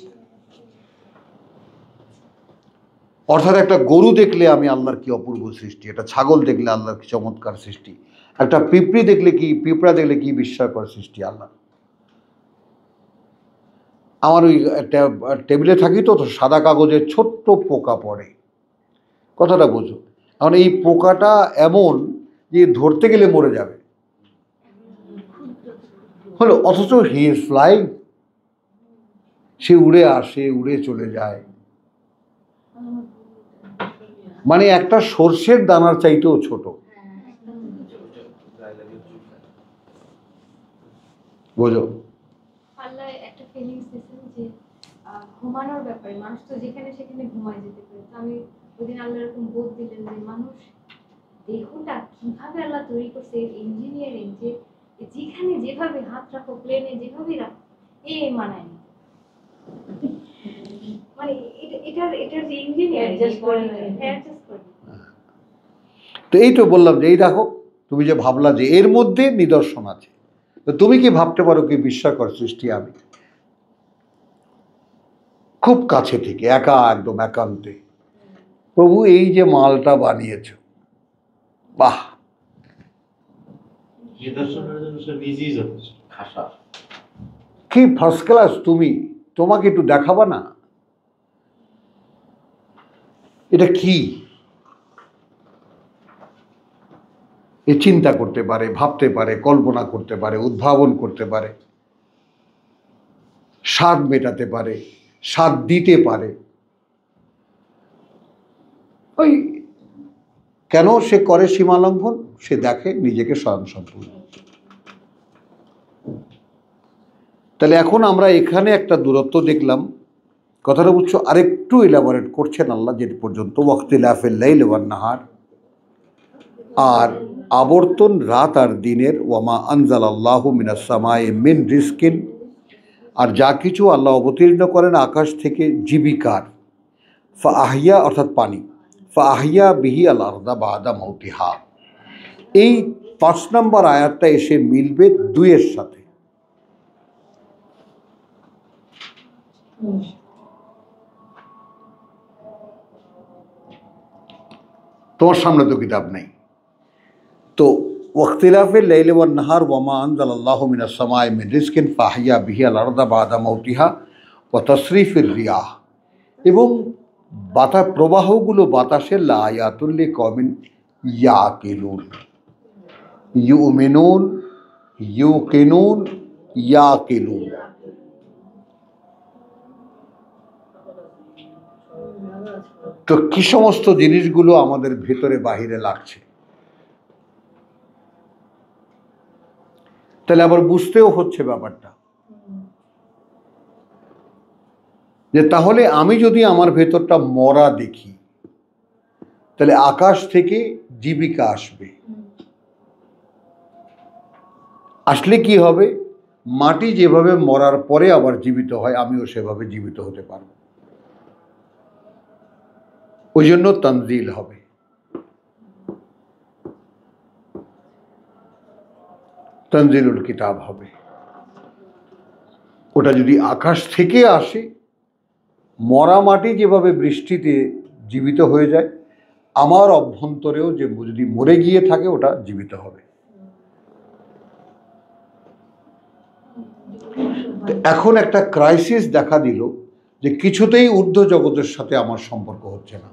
অর্থাৎ একটা গরু দেখলে আমি আল্লাহর কি অপূর্ব সৃষ্টি, একটা ছাগল দেখলে আল্লাহর কি চমৎকার সৃষ্টি, একটা পিঁপড়া দেখলে কি বিস্ময়কর সৃষ্টি আল্লাহ। আমার ওই টেবিলে থাকি তো সাদা কাগজের ছোট্ট পোকা পড়ে, কথাটা বোঝো। এখন এই পোকাটা এমন যে ধরতে গেলে মরে যাবে, হলো, অথচ হি ইজ ফ্লাইং, সে উড়ে আসে, উড়ে চলে যায়। মানে একটা সর্ষের দানার চাইতেও ছোট, বোঝো? আল্লাহ একটা ফিলিংস দিয়েছেন যে ঘুমানোর ব্যাপারে, মানুষ তো যেখানে সেখানে ঘুমায় যেতে পারে। তো আমি ওইদিন আল্লাহ এরকম বোধ দিলেন যে মানুষ দেহটা কিভাবে আল্লাহ তৈরি করছে, ইঞ্জিনিয়ারিং, যে যেখানে যেভাবে হাত রাখো, প্লেনে যেভাবে রাখো, মানায় না। মানে এটার যে ইঞ্জিনিয়ারিং, তো এই তো বললাম যে এই দেখো, তুমি যে ভাবলা যে এর মধ্যে নিদর্শন আছে, তো তুমি কি ভাবতে পারো কি বিস্ময়কর সৃষ্টি আমি? খুব কাছে থেকে একা, একদম একান্তে প্রভু এই যে মালটা বানিয়েছ, বাহ, নিদর্শনের জন্য সে নিজেই যথেষ্ট। খাসা কি ফার্স্ট ক্লাস। তুমি তোমাকে একটু দেখাবা না? এটা কি? এ চিন্তা করতে পারে, ভাবতে পারে, কল্পনা করতে পারে, উদ্ভাবন করতে পারে, স্বাদ মেটাতে পারে, স্বাদ দিতে পারে। ওই কেন সে করে সীমা লঙ্ঘন? সে দেখে নিজেকে স্বয়ংসম্পূর্ণ। তাহলে এখন আমরা এখানে একটা দূরত্ব দেখলাম। কথাটা বুঝছো? আরেকটু ইলাবোরেট করছেন আল্লাহ, যে পর্যন্ত ওয়াক্তিলাফিল লাইল ওয়ান নাহার, আর আবর্তন রাত আর দিনের, ওয়ামা আনজালাল্লাহু মিনাস সামায়ে মিন রিজকিন, আর যা কিছু আল্লাহ অবতীর্ণ করেন আকাশ থেকে জীবিকার, ফাহিয়া অর্থাৎ পানি, ফাহিয়া বিহি আল আরদা বাদা মাউতিহা। এই 5 নম্বর আয়াতটা এসে মিলবে 2-এর সাথে। তোমার সামনে তো কিতাব নেই। তো ওয়াক্তিলাফিল লাইলি ওয়ান নাহার ওয়ামা আনজালাল্লাহু মিনাস সামায়ে মিন রিজকিন ফাহিয়া বিহি আল আরদা বাদা মাউতিহা ওয়া তাসরিফির রিয়াহ, এবং প্রবাহগুলো বাতাসের, লাআয়াতুল লিকাওমিন ইয়াকিলুন, ইউমিনুন, ইউকিনুন, ইয়াকিলুন। তো কি সমস্ত জিনিসগুলো আমাদের ভেতরে বাহিরে লাগছে, তাহলে আবার বুঝতেও হচ্ছে ব্যাপারটা, যে তাহলে আমি যদি আমার ভেতরটা মরা দেখি, তাহলে আকাশ থেকে জীবিকা আসবে। আসলে কি হবে? মাটি যেভাবে মরার পরে আবার জীবিত হয়, আমিও সেভাবে জীবিত হতে পারব। ওই জন্য তানজিল হবে। তানজিলুল কিতাব হবে। ওটা যদি আকাশ থেকে আসে, মরা মাটি যেভাবে বৃষ্টিতে জীবিত হয়ে যায়, আমার অভ্যন্তরেও যে যদি মরে গিয়ে থাকে ওটা জীবিত হবে। এখন একটা ক্রাইসিস দেখা দিল যে কিছুতেই ঊর্ধ্ব জগতের সাথে আমার সম্পর্ক হচ্ছে না।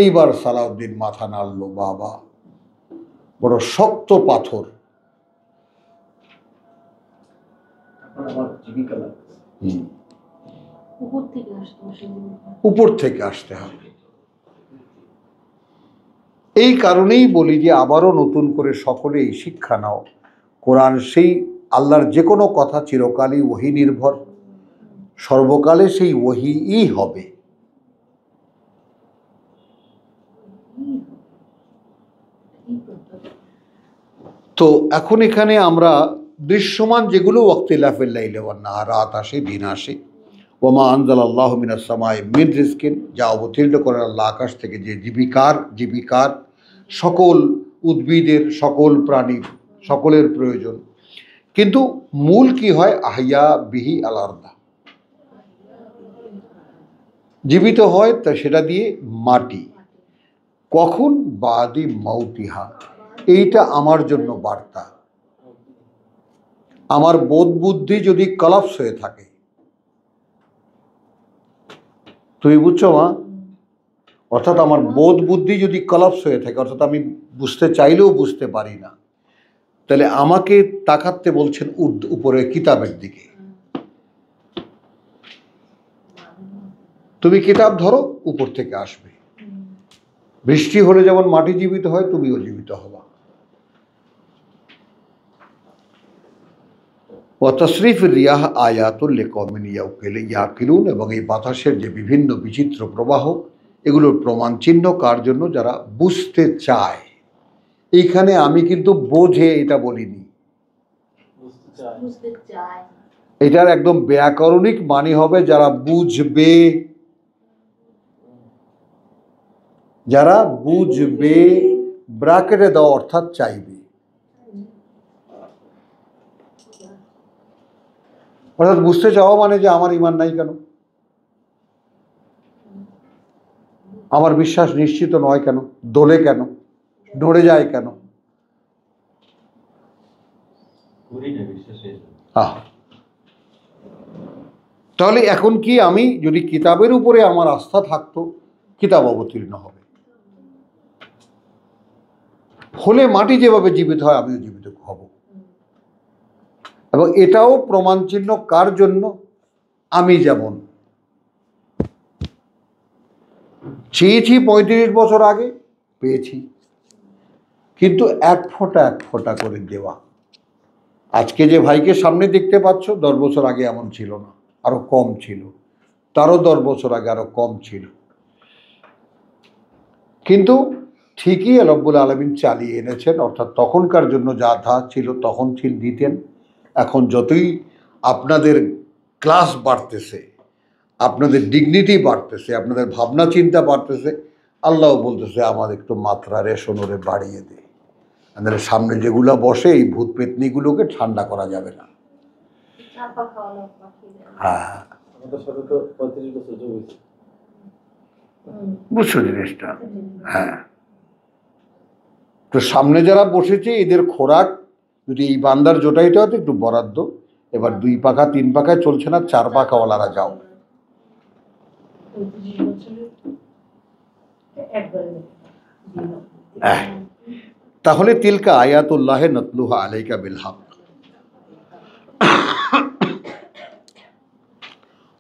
এইবার সালাউদ্দিন মাথা নাড়ল, বাবা বড় শক্ত পাথর। আমার জীবিকা লাগবে, উপর থেকে আসতে হবে। এই কারণেই বলি যে আবারও নতুন করে সকলে এই শিক্ষা নাও। কোরআন সেই আল্লাহর যে কোনো কথা চিরকালই ওহী নির্ভর, সর্বকালে সেই ওহীই হবে। তো এখন এখানে আমরা দৃশ্যমান যেগুলো ওয়াক্তিলাফিল লাইলি ওয়ান নাহার, রাত আসে দিন আসে, ওয়ামা আনজালাল্লাহু মিনাস সামায়ে মিন রিজকিন, যা অবতীর্ণ করেন আল্লাহ আকাশ থেকে, যে জীবিকার সকল উদ্ভিদের, সকল প্রাণীর, সকলের প্রয়োজন। কিন্তু মূল কি হয়? আহইয়া বিহি আল আরদা, জীবিত হয় তা সেটা দিয়ে মাটি। কখন? বাদি মাউতিহা। এইটা আমার জন্য বার্তা। আমার বোধ বুদ্ধি যদি কলাপস হয়ে থাকে, তুমি বুঝছো মা? অর্থাৎ আমার বোধ বুদ্ধি যদি কলাপস হয়ে থাকে, অর্থাৎ আমি বুঝতে চাইলেও বুঝতে পারি না, তাহলে আমাকে তাকাতে বলছেন উপরে কিতাবের দিকে। তুমি কিতাব ধরো, উপর থেকে আসবে। বৃষ্টি হলে যেমন মাটি জীবিত হয়, তুমিও জীবিত হবা। ওয়া তাসরিফির রিয়াহ আয়াতুল লিকাওমিন ইয়াকিলুন, এবং এই বাতাসের যে বিভিন্ন বিচিত্র প্রবাহ, এগুলোর প্রমাণ চিহ্ন কার জন্য? যারা বুঝতে চায়। এইখানে আমি কিন্তু বোঝে এটা বলিনি, বুঝতে চাই। এটার একদম ব্যাকরণিক মানে হবে যারা বুঝবে, যারা বুঝবে, ব্র্যাকেটে দাও, অর্থাৎ চাইবে। অর্থাৎ বুঝতে চাওয়া মানে যে আমার ঈমান নাই কেন, আমার বিশ্বাস নিশ্চিত নয় কেন, দোলে কেন, নড়ে যায় কেন। তাহলে এখন কি আমি যদি কিতাবের উপরে আমার আস্থা থাকতো, কিতাব অবতীর্ণ হবে, হলে মাটি যেভাবে জীবিত হয় আমিও জীবিত হব। এবং এটাও প্রমাণ চিহ্ন কার জন্য? আমি যেমন চেয়েছি 35 বছর আগে, পেয়েছি, কিন্তু এক ফোঁটা করে দেওয়া। আজকে যে ভাইকে সামনে দেখতে পাচ্ছ, 10 বছর আগে এমন ছিল না, আরো কম ছিল, তারও 10 বছর আগে আরো কম ছিল, কিন্তু ঠিকই রব্বুল আলামিন চালিয়ে এনেছেন। অর্থাৎ তখনকার জন্য যা ছিল তখন দিতেন। এখন যতই আপনাদের ক্লাস বাড়তেছে, আপনাদের ডিগনিটি বাড়তেছে, আপনাদের ভাবনা চিন্তা বাড়তেছে, আল্লাহ বলতেছে আমার একটু মাত্রা রেশনরে বাড়িয়ে দে। আমাদের সামনে যেগুলো বসে এই ভূত পেতনিগুলোকে ঠান্ডা করা যাবে না। হ্যাঁ, আমাদের সাথে তো 35 বছর যোগ হয়েছে। বুঝছো জিনিসটা? হ্যাঁ, তো সামনে যারা বসেছে এদের খোরাক যদি এই বান্দার জোটাইটা হতো একটু বরাদ্দ, এবার 2 পাখা 3 পাখায় চলছে না, 4 পাখাওয়ালারা যাও। তাহলে তিলকা আয়াতুল্লাহ নতলুহা আলাইকা বিল হক।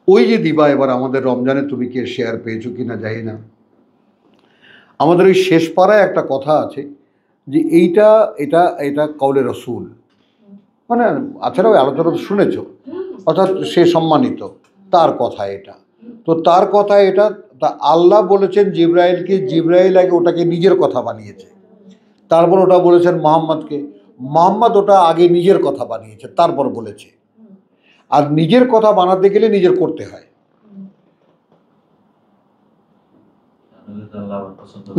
ওই যে দিবা, এবার আমাদের রমজানে তুমি কি শেয়ার পেয়েছো কিনা জানি না, আমাদের ওই শেষ পাড়ায় একটা কথা আছে যে এটা এটা এটা কওলে রসুল, মানে আছাড়া ওই আলোচনা তো শুনেছো, অর্থাৎ সে সম্মানিত, তার কথা এটা। তো তার কথা এটা, তা আল্লাহ বলেছেন জিবরাইলকে, জিবরাইল আগে ওটাকে নিজের কথা বানিয়েছে, তারপর ওটা বলেছেন মোহাম্মদকে, মোহাম্মদ ওটা আগে নিজের কথা বানিয়েছে তারপর বলেছে। আর নিজের কথা বানাতে গেলে নিজের করতে হয়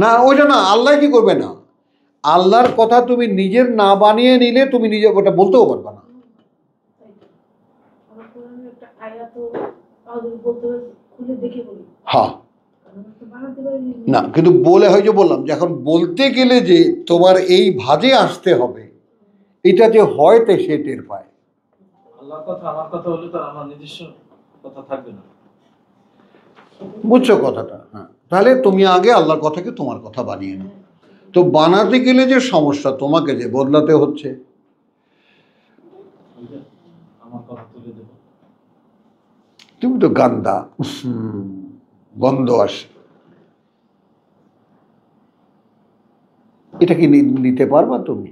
না, ওইটা না, আল্লাহ কি করবে না, আল্লাহর কথা তুমি নিজের না বানিয়ে নিলে তুমি নিজে ওটা বলতেও পারবে না। হ্যাঁ, না কিন্তু বলে হয় যে বললাম যে এখন বলতে গেলে যে তোমার এই ভাজে আসতে হবে, এটা যে হয় তে সে টের পায়। আল্লাহর কথা আমার কথা হলে তো আমার নিজস্ব কথা থাকবে না। বুঝছো কথাটা? হ্যাঁ, তাহলে তুমি আগে আল্লাহর কথাকে তোমার কথা বানিয়ে নাও। তো বানাতে গেলে যে সমস্যা, তোমাকে যে বদলাতে হচ্ছে। আমার কথা তুলে দেবো, তুমি তো গান্দা, গন্ধ আসে, এটা কি নিতে পারবা তুমি?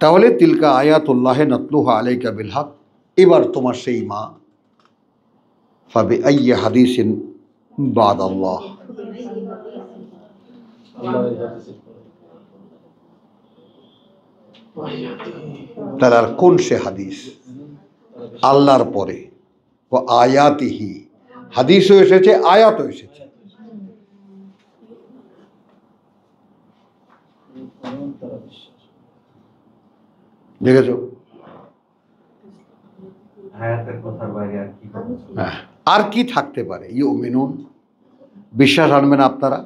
তাহলে তিলকা আয়াতুল্লাহ নতলুহা আলাইকা বিল হক। এবার তোমার সেই মা, ফাবি আইয়ি হাদিসিন বাদাল্লাহ, আল্লাহর এই হাদিসের পরে। তাহলে আর কোন সে হাদিস? আল্লাহর পরে ও আয়াতিহি, হাদিসও এসেছে, আয়াতও এসেছে। দেখেছো? হায়াতের কথার বাইরে আর কি কথা? হ্যাঁ, আর কি থাকতে পারে? ইউমিনুন, বিশ্বাস আনবেন আপনারা?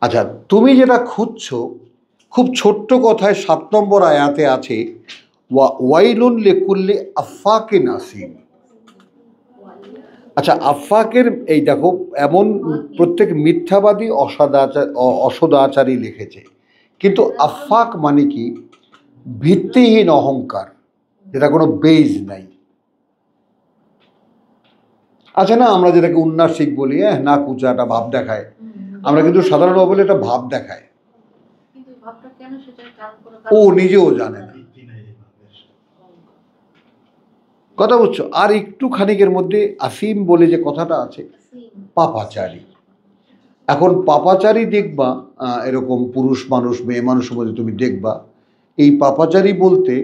আচ্ছা, তুমি যেটা খুঁজছো খুব ছোট্ট কথায় 7 নম্বর আয়াতে আছে, ওয়াইলুন লিকুল্লি আফাকিন আসিম। আচ্ছা, আফাকের এই দেখো, এমন প্রত্যেক মিথ্যাবাদী অসদাচারী লিখেছে, কিন্তু আফাক মানে কি? ভিত্তিহীন অহংকার, যেটা কোনো বেজ নাই। আছে না, আমরা যেটাকে উন্নাসিক বলি, না কুচাটা ভাব দেখায়, আমরা কিন্তু সাধারণভাবে বলি এটা ভাব দেখায়, ও নিজেও জানে না। কথা বুঝছো? আর একটু খানিকের মধ্যে আসিম বলে যে কথাটা আছে, পাপাচারী। এখন পাপাচারী দেখবা, এরকম পুরুষ মানুষ মেয়ে মানুষের মধ্যে তুমি দেখবা, এই পাপাচারী বলতে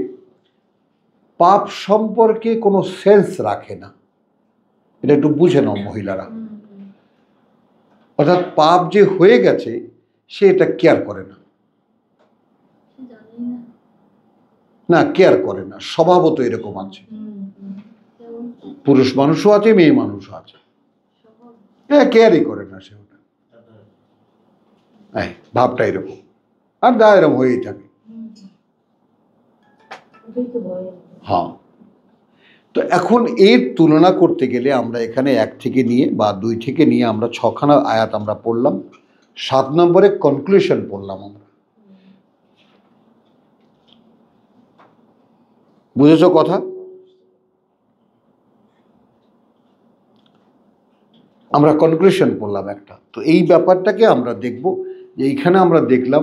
পাপ সম্পর্কে কোনো সেন্স রাখে না। এটা একটু বুঝে নাও মহিলারা। অর্থাৎ পাপ যে হয়ে গেছে সে এটা কেয়ার করে না, না কেয়ার করে না, স্বভাবত এরকম আছে। পুরুষ মানুষও আছে, মেয়ে মানুষও আছে, হ্যাঁ, কেয়ারই করে না সে ওটা, ভাবটা এরকম, আর দা এরকম হয়েই থাকে। হ্যাঁ, তো এখন এর তুলনা করতে গেলে আমরা এখানে 1 থেকে নিয়ে বা 2 থেকে নিয়ে আমরা 6খানা আয়াত আমরা পড়লাম, 7 নম্বরে কনক্লুশন পড়লাম আমরা। বুঝেছো কথা? আমরা কনক্লুশন পড়লাম একটা। তো এই ব্যাপারটাকে আমরা দেখব যে এইখানে আমরা দেখলাম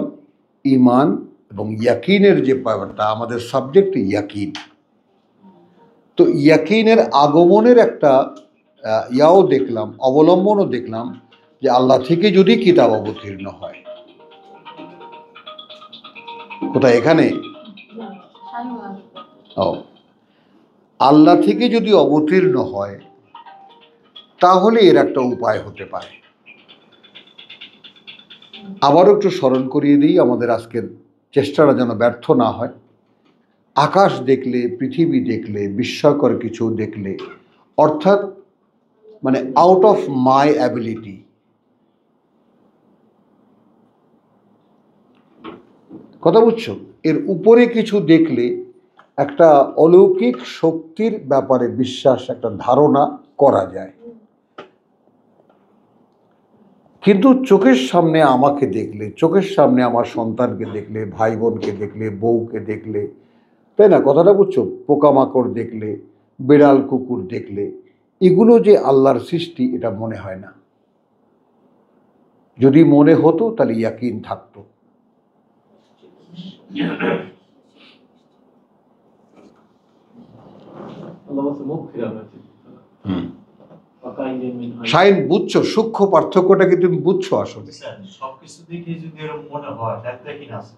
ঈমান এবং ইয়াকিনের যে ব্যাপারটা, আমাদের সাবজেক্ট ইয়াকিন। তো ইয়াকিনের আগমনের একটা ইয়াও দেখলাম, অবলম্বনও দেখলাম যে আল্লাহ থেকে যদি কিতাব অবতীর্ণ হয়। কোথায়? এখানে। ও, আল্লাহ থেকে যদি অবতীর্ণ হয় তাহলে এর একটা উপায় হতে পারে। আবারও একটু স্মরণ করিয়ে দিই, আমাদের আজকের চেষ্টাটা যেন ব্যর্থ না হয়। আকাশ দেখলে, পৃথিবী দেখলে, বিস্ময়কর কিছু দেখলে, অর্থাৎ মানে আউট অফ মাই অ্যাবিলিটি, কথা বুঝছো? এর উপরে কিছু দেখলে একটা অলৌকিক শক্তির ব্যাপারে বিশ্বাস, একটা ধারণা করা যায়। কিন্তু চোখের সামনে আমাকে দেখলে, চোখের সামনে আমার সন্তানকে দেখলে, ভাই বোনকে দেখলে, বউকে দেখলে, তাই না? কথাটা বুঝছো? পোকামাকড় দেখলে, বিড়াল কুকুর দেখলে, এগুলো যে আল্লাহর সৃষ্টি এটা মনে হয় না। যদি মনে হতো তাহলে ইয়াকিন থাকতো। আল্লাহ বলছে মুখ ফিরানো উচিত। শাইন, বুঝছো সূক্ষ্ম পার্থক্যটা কি তুমি বুঝছো আসলে? সবকিছু দেখে যদি এরকম মনে হয় তাহলে কি না আছে?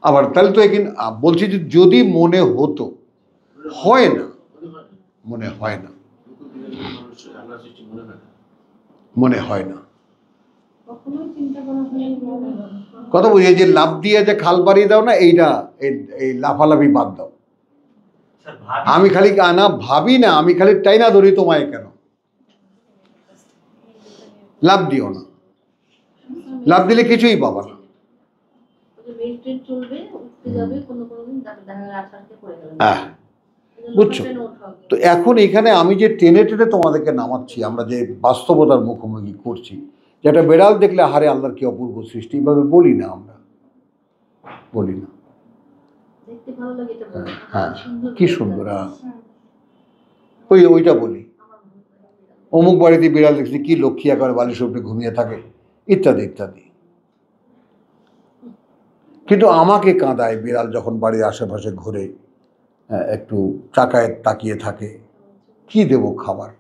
আবার তাহলে তো এখানে বলছি যে যদি মনে হতো, হয় না, মনে হয় না, মনে হয় না। কথা বলি, এই যে লাফ দিয়ে যে খাল বাড়িয়ে দাও না, এইটা এই লাফালাফি বাদ দাও। আমি খালি না ভাবি না, আমি খালি টাইনা ধরি তোমায়। কেন লাভ দিও না? লাভ দিলে কিছুই পাবা না। বুঝছো? তো এখন এখানে আমি যে টেনে টেনে তোমাদেরকে নামাচ্ছি, আমরা যে বাস্তবতার মুখোমুখি করছি, যেটা বেড়াল দেখলে হারে আল্লাহর কি অপূর্ব সৃষ্টি, এইভাবে বলি না, আমরা বলি না। হ্যাঁ, কি সুন্দর। ওইটা বলি, অমুক বাড়িতে বিড়াল দেখছি, কি লক্ষ্মী একেবারে বালিশের উপরে ঘুমিয়ে থাকে, ইত্যাদি ইত্যাদি। কিন্তু আমাকে কাঁদায় বিড়াল যখন বাড়ির আশেপাশে ঘুরে, একটু চাকায় তাকিয়ে থাকে। কি দেব খাবার?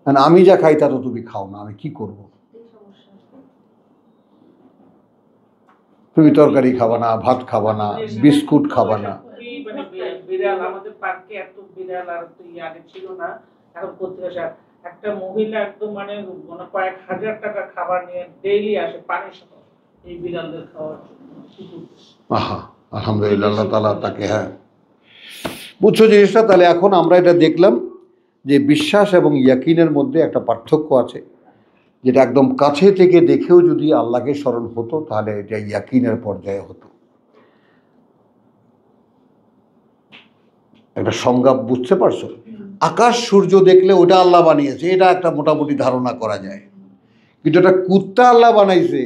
মানে আমি যা খাই তা তো তুমি খাও না, আমি কি করব? তুমি তরকারি খাবা না, ভাত খাবা না, বিস্কুট খাবা না। বিড়াল আমাদের পার্কে এত বিড়াল আর আগে ছিল না, এখন প্রত্যেক একটা মহিলা একদম মানে কয়েক হাজার টাকা খাবার নিয়ে ডেইলি আসে পানি সহ এই বিড়ালদের খাওয়ার জন্য। আহা, আলহামদুলিল্লাহ, আল্লাহ তাআলা তাকে। হ্যাঁ, বুঝছো জিনিসটা? তাহলে এখন আমরা এটা দেখলাম যে বিশ্বাস এবং ইয়াকিনের মধ্যে একটা পার্থক্য আছে, যেটা একদম কাছে থেকে দেখেও যদি আল্লাহকে স্মরণ হতো তাহলে এটা ইয়াকিনের পর্যায়ে হতো। একটা সংজ্ঞা বুঝতে পারছো? আকাশ সূর্য দেখলে ওটা আল্লাহ বানিয়েছে, এটা একটা মোটামুটি ধারণা করা যায়। কিন্তু একটা কুত্তা আল্লাহ বানাইছে,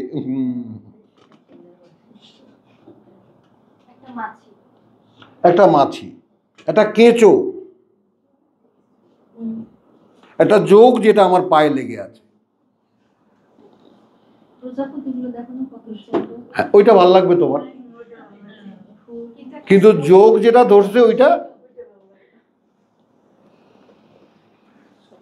একটা মাছি, একটা কেঁচো, একটা যোগ যেটা আমার পায়ে লেগে আছে, হ্যাঁ ওইটা ভাল লাগবে তোমার। কিন্তু যোগ যেটা ধরছে ওইটা।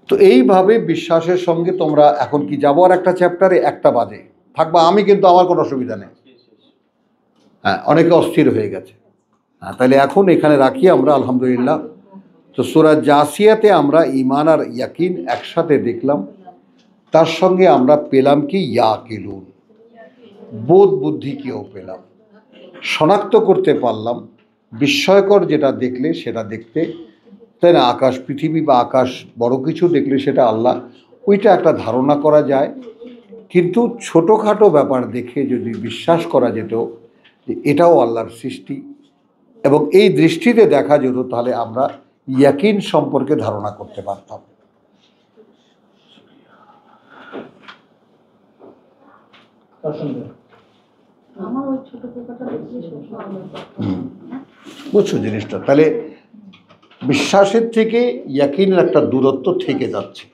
তো এইভাবে বিশ্বাসের সঙ্গে তোমরা এখন কি যাবো আর একটা চ্যাপ্টারে, 1টা বাজে থাকবা। আমি কিন্তু আমার কোনো অসুবিধা নেই। হ্যাঁ, অনেকে অস্থির হয়ে গেছে। হ্যাঁ, তাহলে এখন এখানে রাখি আমরা, আলহামদুলিল্লাহ। তো সূরা জাসিয়াতে আমরা ঈমান আর ইয়াকিন একসাথে দেখলাম, তার সঙ্গে আমরা পেলাম কি ইয়াকিলুন, বোধ বুদ্ধিকেও পেলাম, শনাক্ত করতে পারলাম বিস্ময়কর যেটা দেখলে সেটা দেখতে, তাই না? আকাশ পৃথিবী বা আকাশ বড় কিছু দেখলে সেটা আল্লাহ, ওইটা একটা ধারণা করা যায়। কিন্তু ছোটোখাটো ব্যাপার দেখে যদি বিশ্বাস করা যেত যে এটাও আল্লাহর সৃষ্টি, এবং এই দৃষ্টিতে দেখা যেত, তাহলে আমরা ইয়াকিন সম্পর্কে ধারণা করতে পারতাম। আমার ওই ছোট পোকাটা দেখলে সবসময় আমার বুঝছো জিনিসটা? তাহলে বিশ্বাসের থেকে ইয়াকিনের একটা দূরত্ব থেকে যাচ্ছে।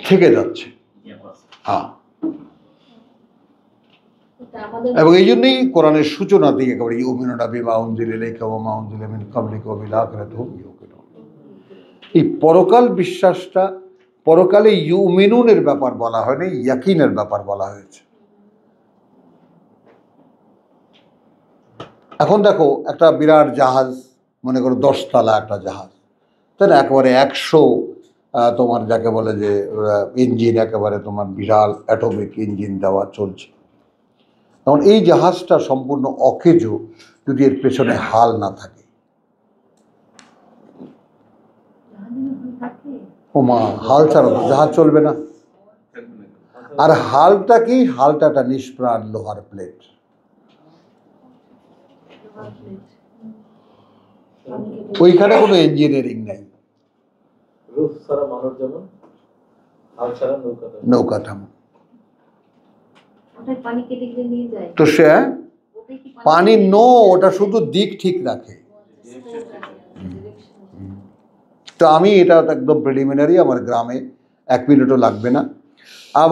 থেকে যাচ্ছে, হ্যাঁ। আমাদের এবং এই জন্যই কোরআনের সূচনা দিকে একেবারে ইউমিনুনা বিমা উনজিলা ইলাইকা ওয়া মা উনজিলা মিন ক্বাবলিকা ওয়া বিল আখিরাতি হুম ইউকিনুন। এই পরকাল বিশ্বাসটা, পরকালে ইউমিনুনের ব্যাপার বলা হয়নি, ইয়াকিনের ব্যাপার বলা হয়েছে। এখন দেখো একটা বিরাট জাহাজ, মনে করো 10 তলা একটা জাহাজ, তাই না? একেবারে 100 তোমার যাকে বলে যে ইঞ্জিন, একেবারে তোমার বিশাল অ্যাটমিক ইঞ্জিন দেওয়া চলছে। তখন এই জাহাজটা সম্পূর্ণ অকেজো যদি এর পেছনে হাল না থাকে। ওমা, হাল ছাড়া তো জাহাজ চলবে না। আর হালটা কি? হালটা একটা নিষ্প্রাণ লোহার প্লেট। ওইখানে কোনো ইঞ্জিনিয়ারিং নাই। রূপ ছাড়া মানুষ যেমন, হাল ছাড়া নৌকা তেমন। ওটাই পানি কেটে কেটে নিয়ে যায়। তো সে ওটাই কি পানি নো, ওটা শুধু দিক ঠিক রাখে। তো আমি এটা একদম প্রিলিমিনারি, আমার গ্রামে 1 মিনিটও লাগবে না।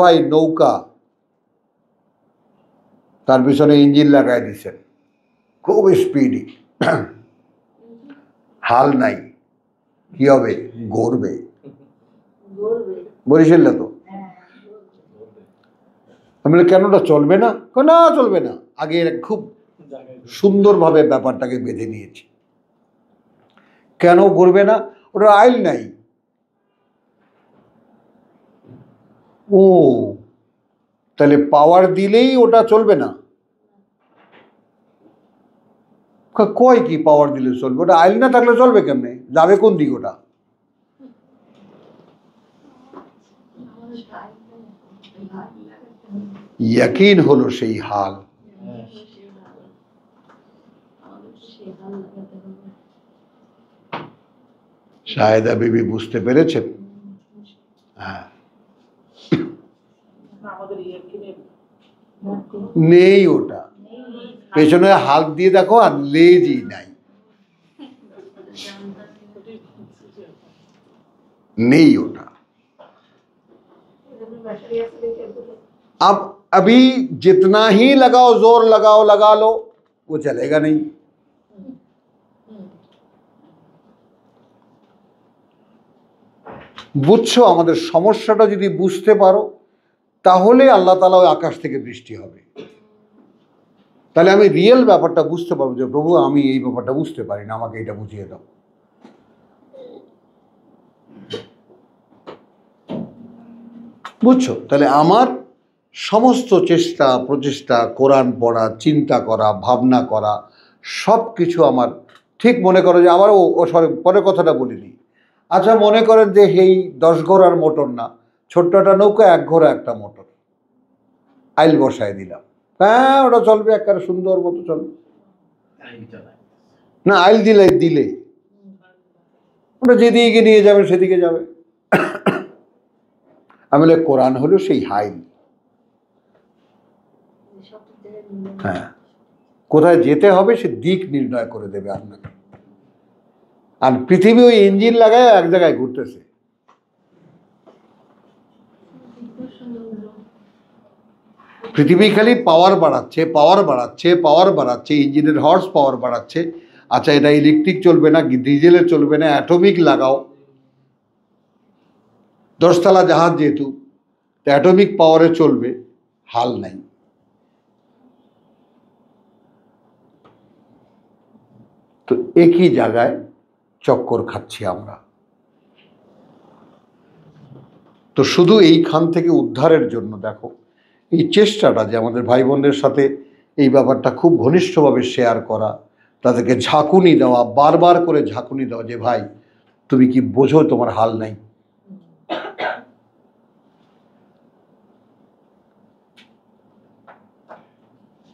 ভাই নৌকা, তার পিছনে ইঞ্জিন লাগাই দিচ্ছেন, খুব স্পিডি, হাল নাই, কি হবে? গড়বে। বরিশালে তো আমি বলি, কেন ওটা চলবে না? না চলবে না, আগে খুব সুন্দরভাবে ব্যাপারটাকে বেঁধে নিয়েছি। কেন গড়বে না? ওটা আইল নাই। ও, তাহলে পাওয়ার দিলেই ওটা চলবে না? কয় কি পাওয়ার দিলে চলবে? ওটা আইল না থাকলে চলবে কেমনে? যাবে কোন দিক ওটা? ইয়াকিন হলো সেই হাল। শাহেদা বিবি বুঝতে পেরেছেন? হ্যাঁ, আমাদের ইয়াকিনের নেই ওটা। পেছনে হাত দিয়ে দেখো, আর লেজই নাই, নেই ওটা। अब अभी जितना ही लगाओ, जोर लगाओ, लगा लो, वो चलेगा नहीं। বুঝছো? আমাদের সমস্যাটা যদি বুঝতে পারো, তাহলে আল্লাহ তাআলা ওই আকাশ থেকে বৃষ্টি হবে। তাহলে আমি রিয়েল ব্যাপারটা বুঝতে পারবো যে প্রভু, আমি এই ব্যাপারটা বুঝতে পারি না, আমাকে এটা বুঝিয়ে দাও। বুঝছো? তাহলে আমার সমস্ত চেষ্টা প্রচেষ্টা, কোরআন পড়া, চিন্তা করা, ভাবনা করা, সব কিছু আমার, ঠিক মনে করো যে আবার ও সরি পরে কথাটা বলিনি। আচ্ছা, মনে করেন যে এই 10 ঘোড়ার মোটর না, ছোট্ট একটা নৌকা, 1 ঘোড়া একটা মোটর, আইল বসায় দিলাম, হ্যাঁ ওটা চলবে, একেবারে সুন্দর মতো চলবে না? আইল দিলে ওটা যেদিকে নিয়ে যাবে সেদিকে যাবে। আমি বলি, কোরআন হলো সেই হাইল। হ্যাঁ, কোথায় যেতে হবে সে দিক নির্ণয় করে দেবে আপনাকে। আর পৃথিবী ওই ইঞ্জিন লাগায় এক জায়গায় ঘুরতেছে। পৃথিবী খালি পাওয়ার বাড়াচ্ছে, পাওয়ার বাড়াচ্ছে, পাওয়ার বাড়াচ্ছে, ইঞ্জিনের হর্স পাওয়ার বাড়াচ্ছে। আচ্ছা, এটা ইলেকট্রিক চলবে না, ডিজেলে চলবে না, অ্যাটমিক লাগাও। 10 তলা জাহাজ যেহেতু, তো অ্যাটমিক পাওয়ারে চলবে, হাল নাই। তো একই জায়গায় চক্কর খাচ্ছি আমরা। তো শুধু এইখান থেকে উদ্ধারের জন্য দেখো এই চেষ্টাটা, যে আমাদের ভাই বোনদের সাথে এই ব্যাপারটা খুব ঘনিষ্ঠভাবে শেয়ার করা, তাদেরকে ঝাঁকুনি দেওয়া, বারবার করে ঝাঁকুনি দেওয়া যে ভাই তুমি কি বোঝো তোমার হাল নাই।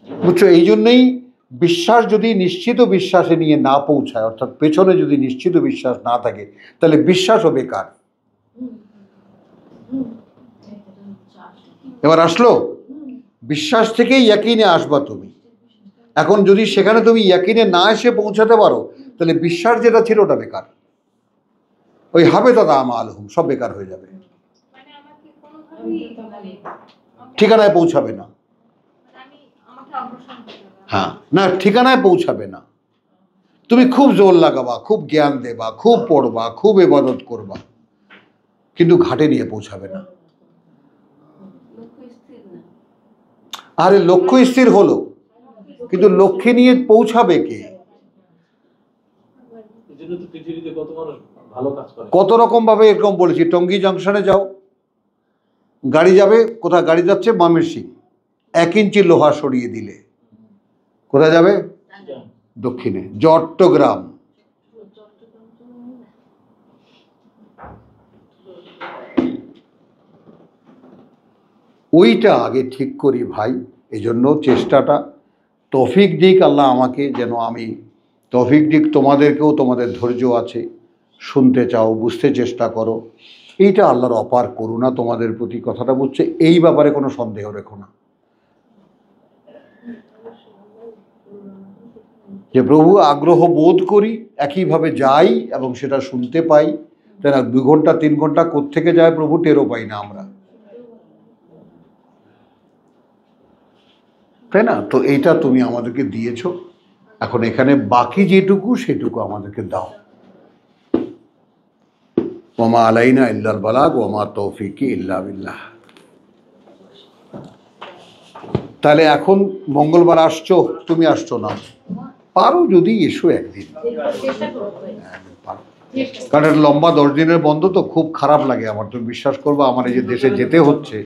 বুঝছো, এই জন্যই বিশ্বাস যদি নিশ্চিত বিশ্বাসে নিয়ে না পৌঁছায়, অর্থাৎ পেছনে যদি নিশ্চিত বিশ্বাস না থাকে, তাহলে বিশ্বাসও বেকার। এবার আসলো, বিশ্বাস থেকেই ইয়াকিনে আসবা তুমি। এখন যদি সেখানে তুমি ইয়াকিনে না এসে পৌঁছাতে পারো, তাহলে বিশ্বাস যেটা ছিল ওটা বেকার। ওই হবে দাদা আমালহুম, সব বেকার হয়ে যাবে, মানে আমাকে কোনোভাবেই মানে ঠিকানায় পৌঁছাবে না। আমাকে অগ্রসর হতে হবে। হ্যাঁ, না ঠিকানায় পৌঁছাবে না। তুমি খুব জোর লাগাবা, খুব জ্ঞান দেবা, খুব পড়বা, খুব ইবাদত করবা, কিন্তু ঘাটে নিয়ে পৌঁছাবে না। লক্ষ্য স্থির না। আরে লক্ষ্য স্থির হলো, কিন্তু লক্ষ্যে নিয়ে পৌঁছাবে কে? এই জন্য তো পৃথিবীতে কত মানুষ ভালো কাজ করে। কত রকম ভাবে এরকম বলেছি, টঙ্গী জংশনে যাও, গাড়ি যাবে, কোথায় গাড়ি যাচ্ছে? ময়মনসিংহ, 1 ইঞ্চি লোহা সরিয়ে দিলে কোথায় যাবে? দক্ষিণে, চট্টগ্রাম। ওইটা আগে ঠিক করি ভাই। এই জন্য চেষ্টাটা তৌফিক দিক আল্লাহ আমাকে, যেন আমি তৌফিক দিক, তোমাদেরকেও, তোমাদের ধৈর্য আছে, শুনতে চাও, বুঝতে চেষ্টা করো, এইটা আল্লাহর অপার করুণা তোমাদের প্রতি। কথাটা বুঝছে, এই ব্যাপারে কোনো সন্দেহ রেখো না যে প্রভু আগ্রহ বোধ করি, একইভাবে যাই এবং সেটা শুনতে পাই, তাই না? 2 ঘন্টা 3 ঘন্টা কোত্থেকে যায় প্রভু টেরও পাই না আমরা, তাই না? তো এইটা তুমি আমাদেরকে দিয়েছো, এখন এখানে বাকি যেটুকু সেটুকু আমাদেরকে দাও। ওমা আলাইনা ইল্লাল বালাগ ওমা তৌফিকি ইল্লা বিল্লাহ। তাহলে এখন মঙ্গলবার আসছো, তুমি আসছো না, পারো যদি এসো একদিন, চেষ্টা করবো। পারো। কারণ এটা লম্বা 10 দিনের বন্ধ তো, খুব খারাপ লাগে আমার, তুমি বিশ্বাস করবো, আমার এই যে দেশে যেতে হচ্ছে